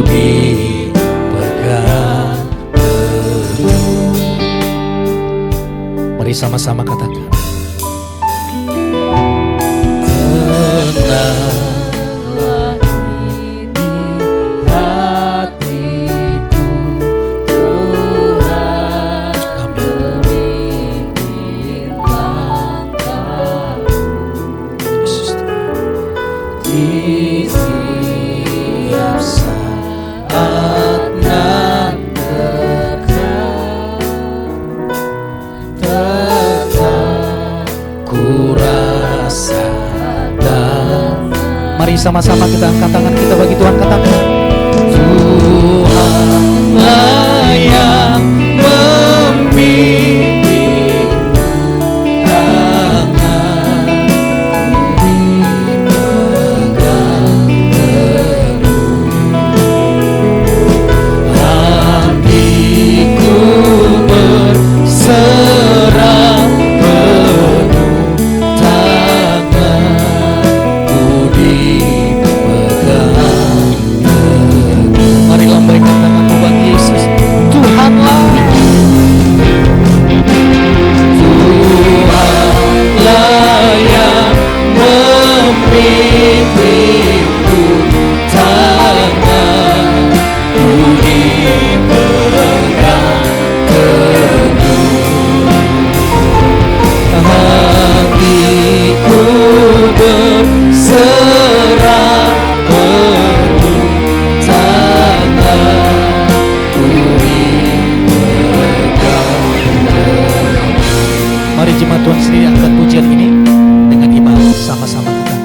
dipegang teguh. Mari sama-sama katakan, tenanglah ini hatiku, Tuhan memimpin langkahku. Yesus, di setiap saat nan ku rasakan. Mari sama-sama kita angkat tangan kita bagi Tuhan, katakan, Tuhanlah yang membimbing, tanganku dipegang teguh, hatiku berserah penuh, tanganku dipegang teguh. Mari lambaikan tanganmu bagi Yesus. Tuhanlah yang membimbingku, tanganku dipegang teguh, hatiku berserah penuh, tanganku dipegang teguh. Mari jemaat Tuhan sendiri angkat pujian ini dengan iman, sama-sama kita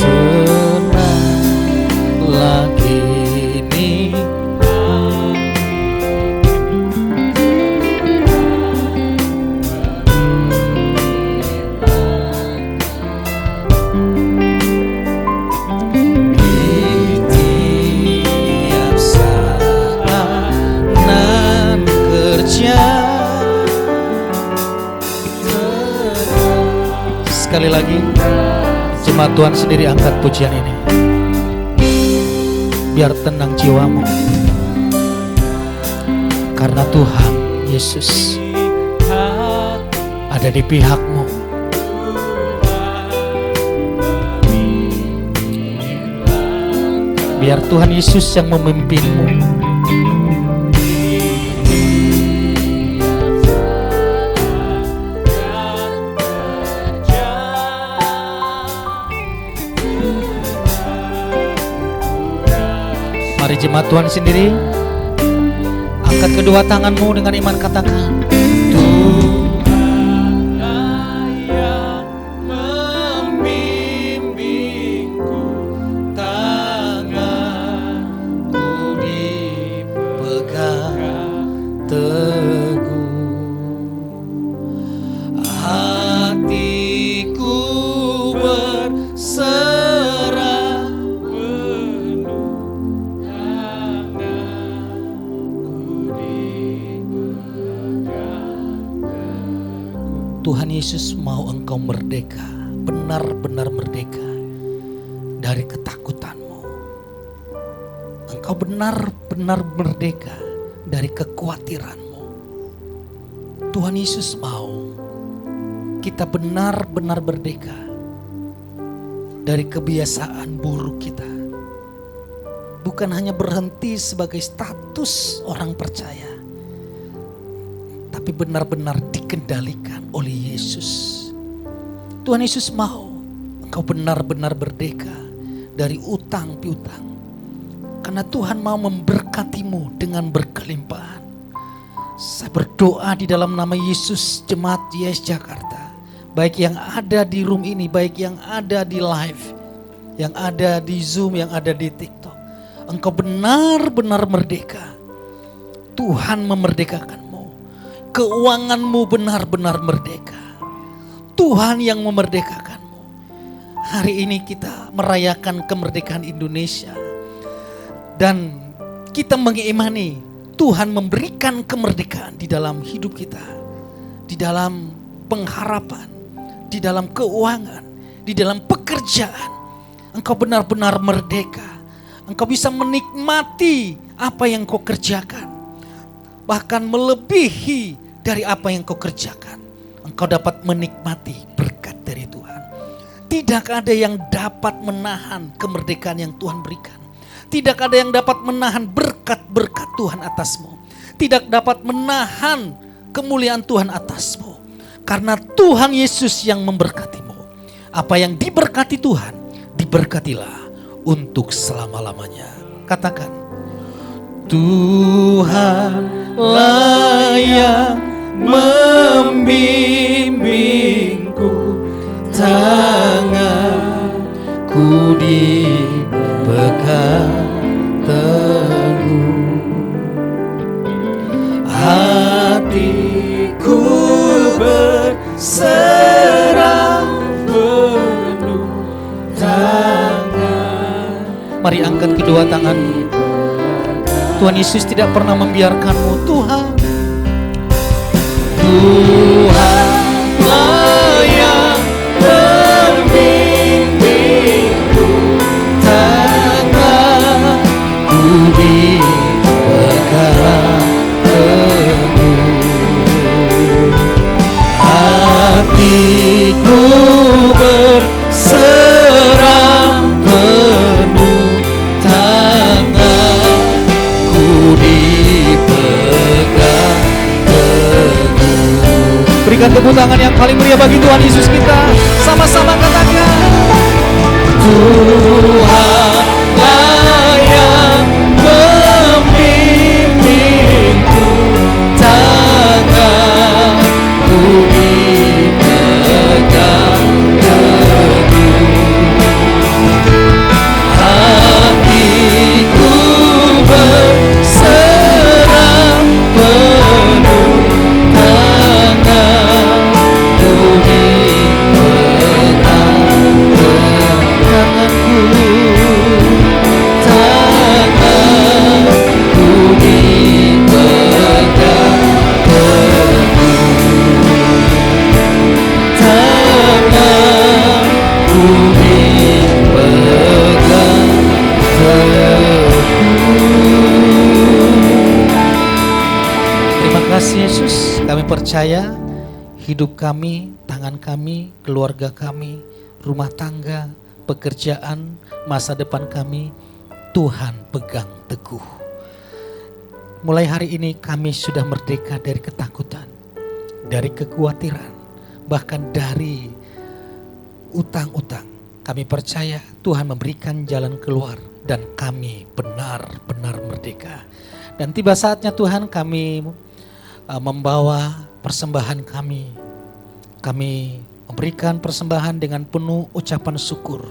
tenang lagi ini. Di tiap saat nan kerja. Sekali lagi jemaat Tuhan sendiri angkat pujian ini. Biar tenang jiwamu, karena Tuhan Yesus ada di pihakmu. Biar Tuhan Yesus yang memimpinmu. Mari jemaat Tuhan sendiri angkat kedua tanganmu dengan iman, katakan, Tuhanlah yang membimbingku, tanganku dipegang teguh, hatiku berserah penuh, Tuhan Yesus mau engkau merdeka, benar-benar merdeka dari ketakutanmu. Engkau benar-benar merdeka dari kekhawatiranmu. Tuhan Yesus mau kita benar-benar merdeka dari kebiasaan buruk kita. Bukan hanya berhenti sebagai status orang percaya, tapi benar-benar dikendalikan oleh Yesus. Tuhan Yesus mau engkau benar-benar merdeka dari utang piutang. Karena Tuhan mau memberkatimu dengan berkelimpahan. Saya berdoa di dalam nama Yesus, jemaat YES Jakarta, baik yang ada di room ini, baik yang ada di live, yang ada di Zoom, yang ada di TikTok, engkau benar-benar merdeka. Tuhan memerdekakanmu. Keuanganmu benar-benar merdeka. Tuhan yang memerdekakanmu. Hari ini kita merayakan kemerdekaan Indonesia. Dan kita mengimani Tuhan memberikan kemerdekaan di dalam hidup kita. Di dalam pengharapan, di dalam keuangan, di dalam pekerjaan. Engkau benar-benar merdeka. Engkau bisa menikmati apa yang kau kerjakan. Bahkan melebihi dari apa yang kau kerjakan. Engkau dapat menikmati berkat dari Tuhan. Tidak ada yang dapat menahan kemerdekaan yang Tuhan berikan. Tidak ada yang dapat menahan berkat-berkat Tuhan atasmu. Tidak dapat menahan kemuliaan Tuhan atasmu. Karena Tuhan Yesus yang memberkatimu. Apa yang diberkati Tuhan, diberkatilah untuk selama-lamanya. Katakan, Tuhanlah yang membimbingku, tanganku dipegang teguh, hatiku berserah penuh tangan. Mari angkat kedua tanganmu. Tuhan Yesus tidak pernah membiarkanmu. Tuhanlah yang membimbingku, tanganku dipegang teguh, hatiku berserah penuh, tanganku dipegang teguh. Berikan tepuk tangan yang paling meriah bagi Tuhan Yesus kita. Sama-sama katakan, Tuhanlah yang membimbingku, tanganku dipegang teguh, hatiku berserah penuh, tanganku dipegang tanganku, tanganku dipegang teguh, tanganku dipegang teguh. Terima kasih Yesus, kami percaya hidup kami, tangan kami, keluarga kami, rumah tangga, pekerjaan, masa depan kami, Tuhan pegang teguh. Mulai hari ini kami sudah merdeka dari ketakutan, dari kekhawatiran, bahkan dari utang-utang. Kami percaya Tuhan memberikan jalan keluar dan kami benar-benar merdeka. Dan tiba saatnya Tuhan kami membawa persembahan kami. Kami memberikan persembahan dengan penuh ucapan syukur.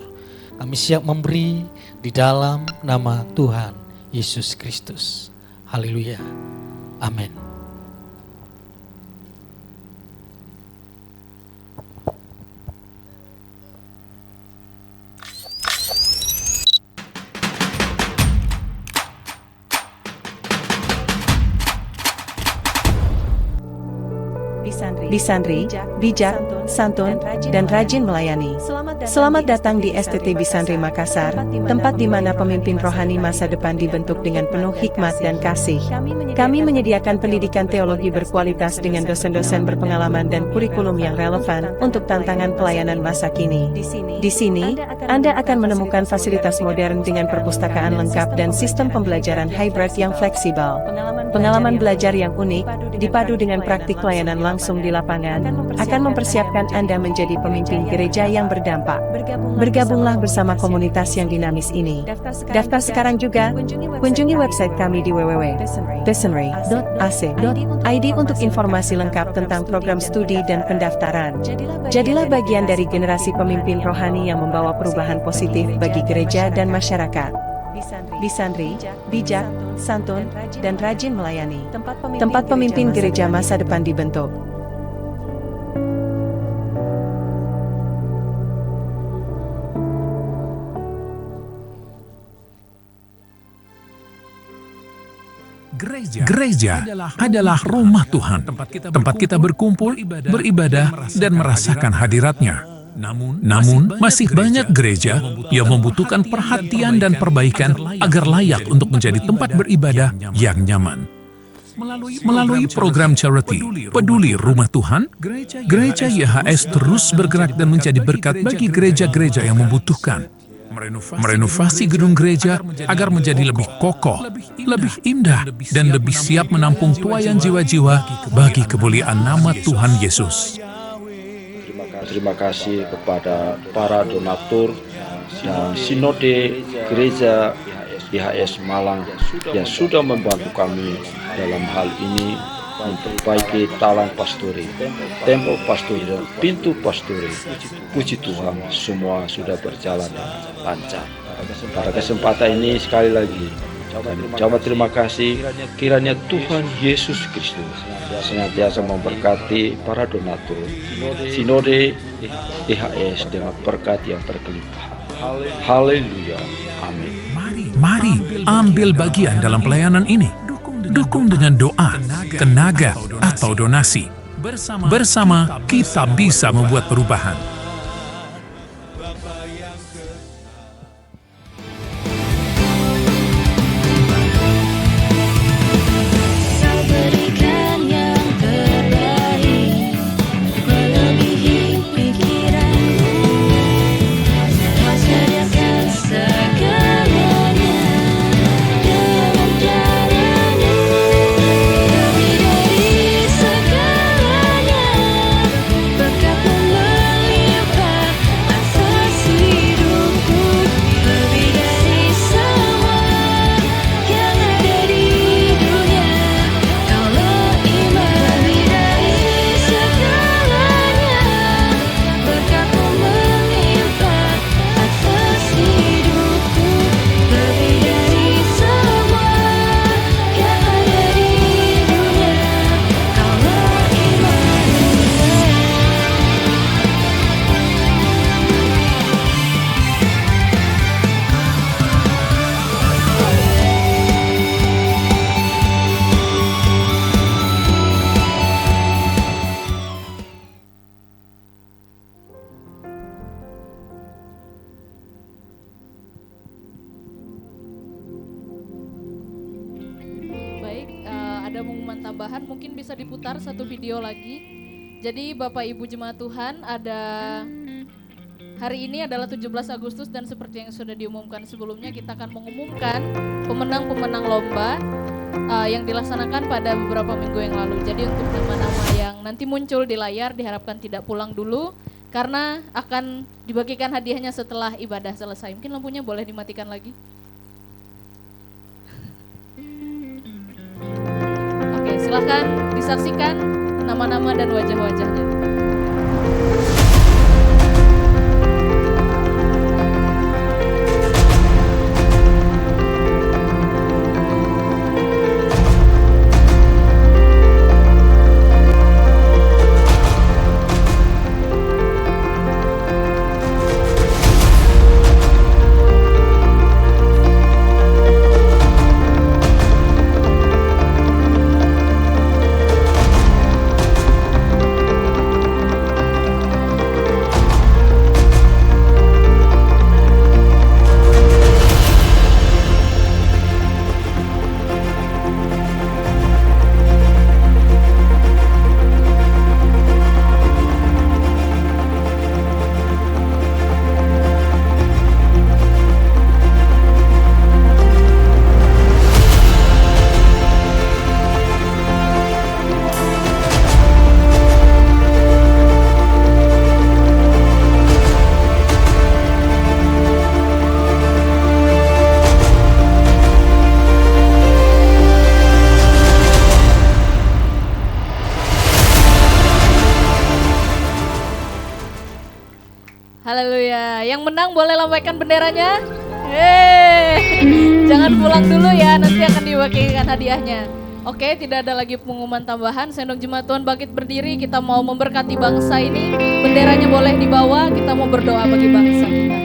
Kami siap memberi di dalam nama Tuhan Yesus Kristus. Haleluya. Amin. Disandri, bijak, santun, dan rajin melayani. Selamat datang di STT Bisandri Makassar, tempat di mana pemimpin rohani masa depan dibentuk dengan penuh hikmat dan kasih. Kami menyediakan pendidikan teologi berkualitas dengan dosen-dosen berpengalaman dan kurikulum yang relevan untuk tantangan pelayanan masa kini. Di sini, Anda akan menemukan fasilitas modern dengan perpustakaan lengkap dan sistem pembelajaran hybrid yang fleksibel. Pengalaman belajar yang unik, dipadu dengan praktik pelayanan langsung di lapangan, akan mempersiapkan Anda menjadi pemimpin gereja yang berdampak. Bergabunglah bersama komunitas yang dinamis ini. Daftar sekarang juga. Kunjungi website kami di www.besenry.ac.id untuk informasi lengkap tentang program studi dan pendaftaran. Jadilah bagian dari generasi pemimpin rohani yang membawa perubahan positif bagi gereja dan masyarakat. Bisandri, bijak, santun, dan rajin melayani. Tempat pemimpin gereja masa depan dibentuk. Gereja adalah rumah Tuhan, tempat kita berkumpul, beribadah, dan merasakan hadirat-Nya. Namun, masih banyak gereja yang membutuhkan perhatian dan perbaikan agar layak untuk menjadi tempat beribadah yang nyaman. Melalui program charity Peduli Rumah Tuhan, Gereja YHS terus bergerak dan menjadi berkat bagi gereja-gereja yang membutuhkan. Merenovasi gedung gereja agar menjadi lebih kokoh, lebih indah, dan lebih siap menampung tuaian jiwa-jiwa bagi kemuliaan nama Tuhan Yesus. Terima kasih kepada para donatur dan sinode gereja YHS Malang yang sudah membantu kami dalam hal ini memperbaiki talang pastori, tembok pastori, dan pintu pastori. Puji Tuhan, semua sudah berjalan dengan lancar. Pada kesempatan ini sekali lagi kami ucapkan terima kasih, kiranya Tuhan Yesus Kristus senantiasa memberkati para donatur sinode YHS dengan berkat yang berkelimpahan. Haleluya, amin. Mari ambil bagian dalam pelayanan ini. Dukung dengan doa, tenaga, atau donasi. Bersama kita bisa membuat perubahan. Ada pengumuman tambahan, mungkin bisa diputar satu video lagi. Jadi Bapak Ibu Jemaat Tuhan, hari ini adalah 17 Agustus dan seperti yang sudah diumumkan sebelumnya, kita akan mengumumkan pemenang-pemenang lomba yang dilaksanakan pada beberapa minggu yang lalu. Jadi untuk nama-nama yang nanti muncul di layar diharapkan tidak pulang dulu karena akan dibagikan hadiahnya setelah ibadah selesai. Mungkin lampunya boleh dimatikan lagi. Silahkan disaksikan nama-nama dan wajah-wajahnya. pemenang boleh lambaikan benderanya. Jangan pulang dulu ya, nanti akan diwakilkan hadiahnya. Oke, tidak ada lagi pengumuman tambahan. Sendok Jemaat Tuhan bangkit berdiri, kita mau memberkati bangsa ini. Benderanya boleh dibawa, kita mau berdoa bagi bangsa kita.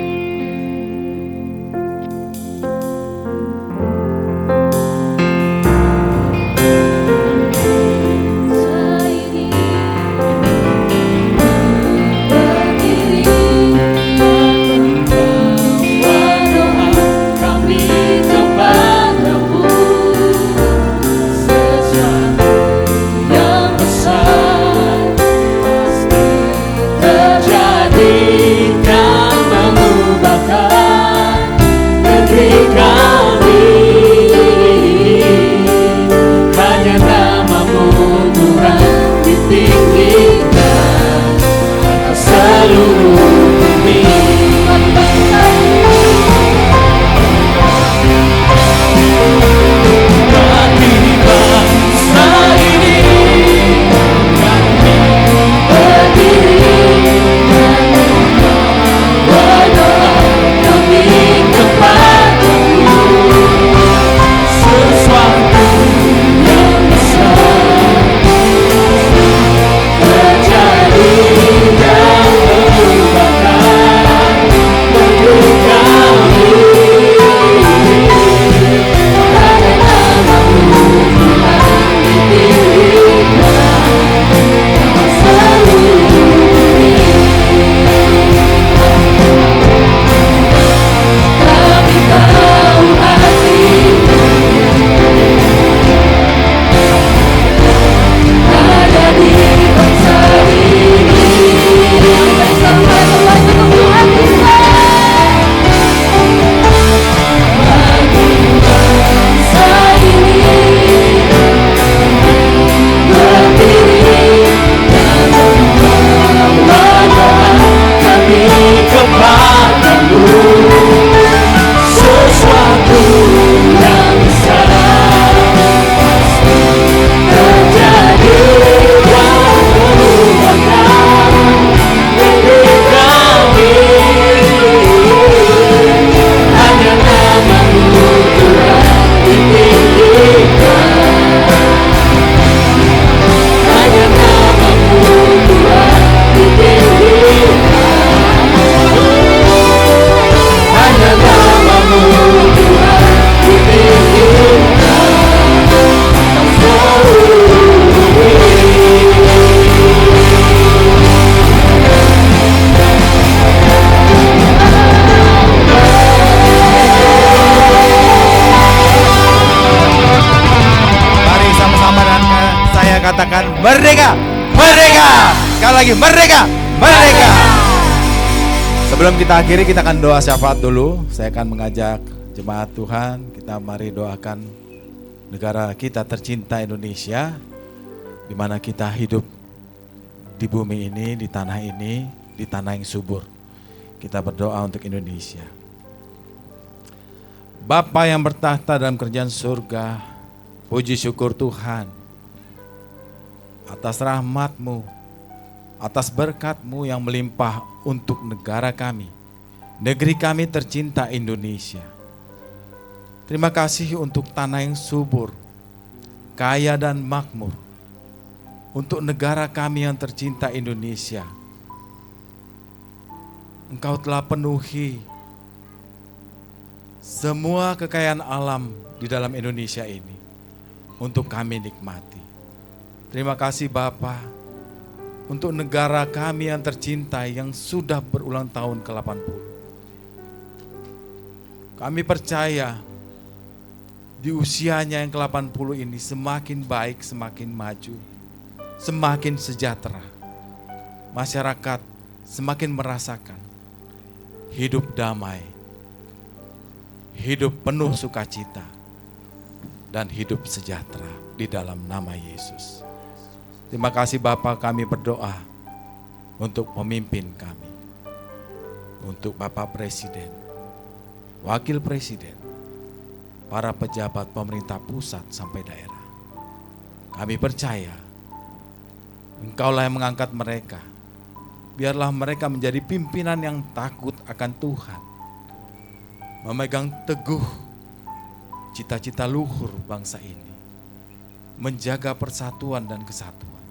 Katakan merdeka, merdeka. Sekali lagi merdeka, merdeka. Sebelum kita akhiri, kita akan doa syafaat dulu. Saya akan mengajak jemaat Tuhan, kita mari doakan negara kita tercinta Indonesia, di mana kita hidup di bumi ini, di tanah ini, di tanah yang subur. Kita berdoa untuk Indonesia. Bapa yang bertahta dalam kerajaan surga, puji syukur Tuhan atas rahmat-Mu, atas berkat-Mu yang melimpah untuk negara kami, negeri kami tercinta Indonesia. Terima kasih untuk tanah yang subur, kaya dan makmur, untuk negara kami yang tercinta Indonesia. Engkau telah penuhi semua kekayaan alam di dalam Indonesia ini untuk kami nikmati. Terima kasih Bapa untuk negara kami yang tercinta yang sudah berulang tahun ke-80. Kami percaya di usianya yang ke-80 ini semakin baik, semakin maju, semakin sejahtera. Masyarakat semakin merasakan hidup damai, hidup penuh sukacita, dan hidup sejahtera di dalam nama Yesus. Terima kasih Bapa, kami berdoa untuk pemimpin kami, untuk Bapak Presiden, Wakil Presiden, para pejabat pemerintah pusat sampai daerah. Kami percaya Engkaulah yang mengangkat mereka biarlah mereka menjadi pimpinan yang takut akan Tuhan. Memegang teguh cita-cita luhur bangsa ini. Menjaga persatuan dan kesatuan.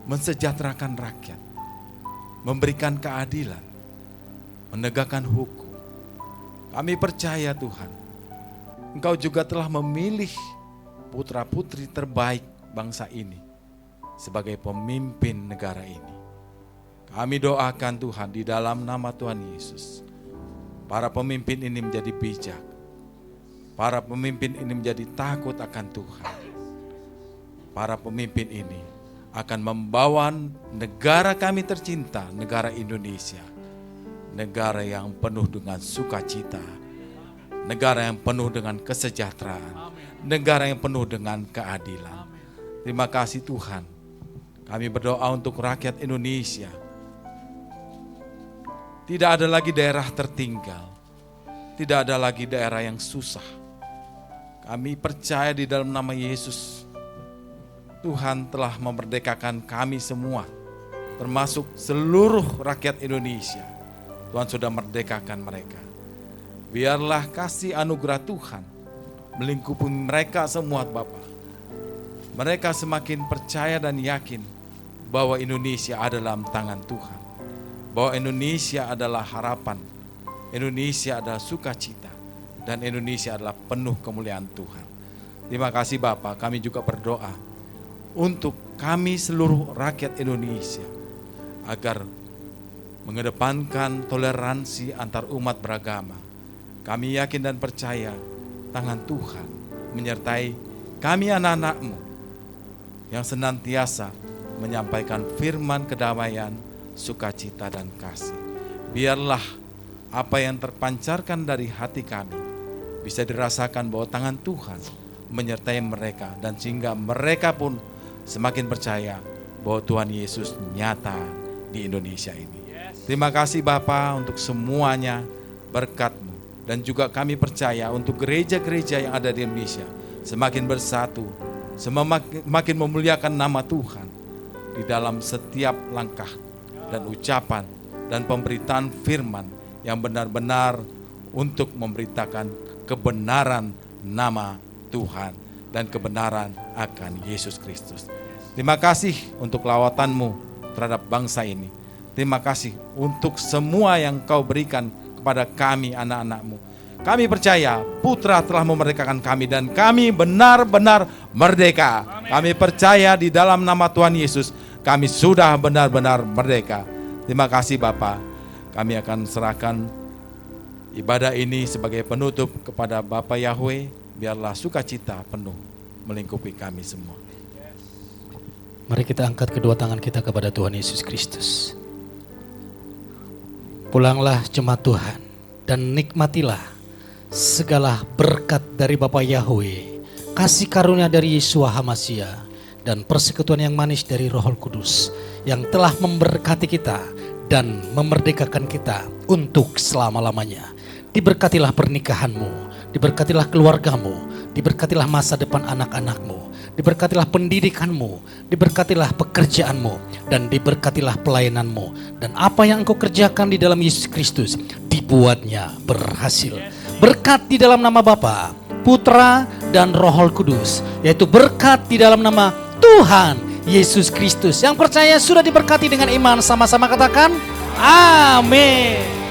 Mensejahterakan rakyat. Memberikan keadilan. Menegakkan hukum. Kami percaya Tuhan, Engkau juga telah memilih putra-putri terbaik bangsa ini sebagai pemimpin negara ini. Kami doakan Tuhan di dalam nama Tuhan Yesus, para pemimpin ini menjadi bijak, para pemimpin ini menjadi takut akan Tuhan. Para pemimpin ini akan membawa negara kami tercinta, negara Indonesia, negara yang penuh dengan sukacita, negara yang penuh dengan kesejahteraan, negara yang penuh dengan keadilan. Terima kasih Tuhan. Kami berdoa untuk rakyat Indonesia. Tidak ada lagi daerah tertinggal. Tidak ada lagi daerah yang susah. Kami percaya di dalam nama Yesus, Tuhan telah memerdekakan kami semua, termasuk seluruh rakyat Indonesia. Tuhan sudah merdekakan mereka. Biarlah kasih anugerah Tuhan melingkupi mereka semua Bapa. Mereka semakin percaya dan yakin bahwa Indonesia ada dalam tangan Tuhan. Bahwa Indonesia adalah harapan, Indonesia adalah sukacita, dan Indonesia adalah penuh kemuliaan Tuhan. Terima kasih Bapa. Kami juga berdoa untuk kami seluruh rakyat Indonesia agar mengedepankan toleransi antar umat beragama. Kami yakin dan percaya tangan Tuhan menyertai kami anak-anak-Mu yang senantiasa menyampaikan firman kedamaian, sukacita dan kasih. Biarlah apa yang terpancarkan dari hati kami bisa dirasakan bahwa tangan Tuhan menyertai mereka, dan sehingga mereka pun semakin percaya bahwa Tuhan Yesus nyata di Indonesia ini. Terima kasih Bapa untuk semuanya berkat-Mu, dan juga kami percaya untuk gereja-gereja yang ada di Indonesia semakin bersatu, semakin memuliakan nama Tuhan di dalam setiap langkah dan ucapan dan pemberitaan firman yang benar-benar untuk memberitakan kebenaran nama Tuhan dan kebenaran akan Yesus Kristus. Terima kasih untuk lawatan-Mu terhadap bangsa ini. Terima kasih untuk semua yang Kau berikan kepada kami anak-anak-Mu. Kami percaya Putra telah memerdekakan kami dan kami benar-benar merdeka. Kami percaya di dalam nama Tuhan Yesus kami sudah benar-benar merdeka. Terima kasih Bapa. Kami akan serahkan ibadah ini sebagai penutup kepada Bapa Yahweh. Biarlah sukacita penuh melingkupi kami semua. Mari kita angkat kedua tangan kita kepada Tuhan Yesus Kristus. Pulanglah jemaat Tuhan dan nikmatilah segala berkat dari Bapa Yahweh, kasih karunia dari Yeshua HaMashiach, dan persekutuan yang manis dari Roh Kudus yang telah memberkati kita dan memerdekakan kita untuk selama-lamanya. Diberkatilah pernikahanmu, diberkatilah keluargamu, diberkatilah masa depan anak-anakmu, diberkatilah pendidikanmu, diberkatilah pekerjaanmu, dan diberkatilah pelayananmu. Dan apa yang engkau kerjakan di dalam Yesus Kristus dibuatnya berhasil. Berkat di dalam nama Bapa, Putra, dan Roh Kudus, yaitu berkat di dalam nama Tuhan Yesus Kristus. Yang percaya sudah diberkati dengan iman, sama-sama katakan amin.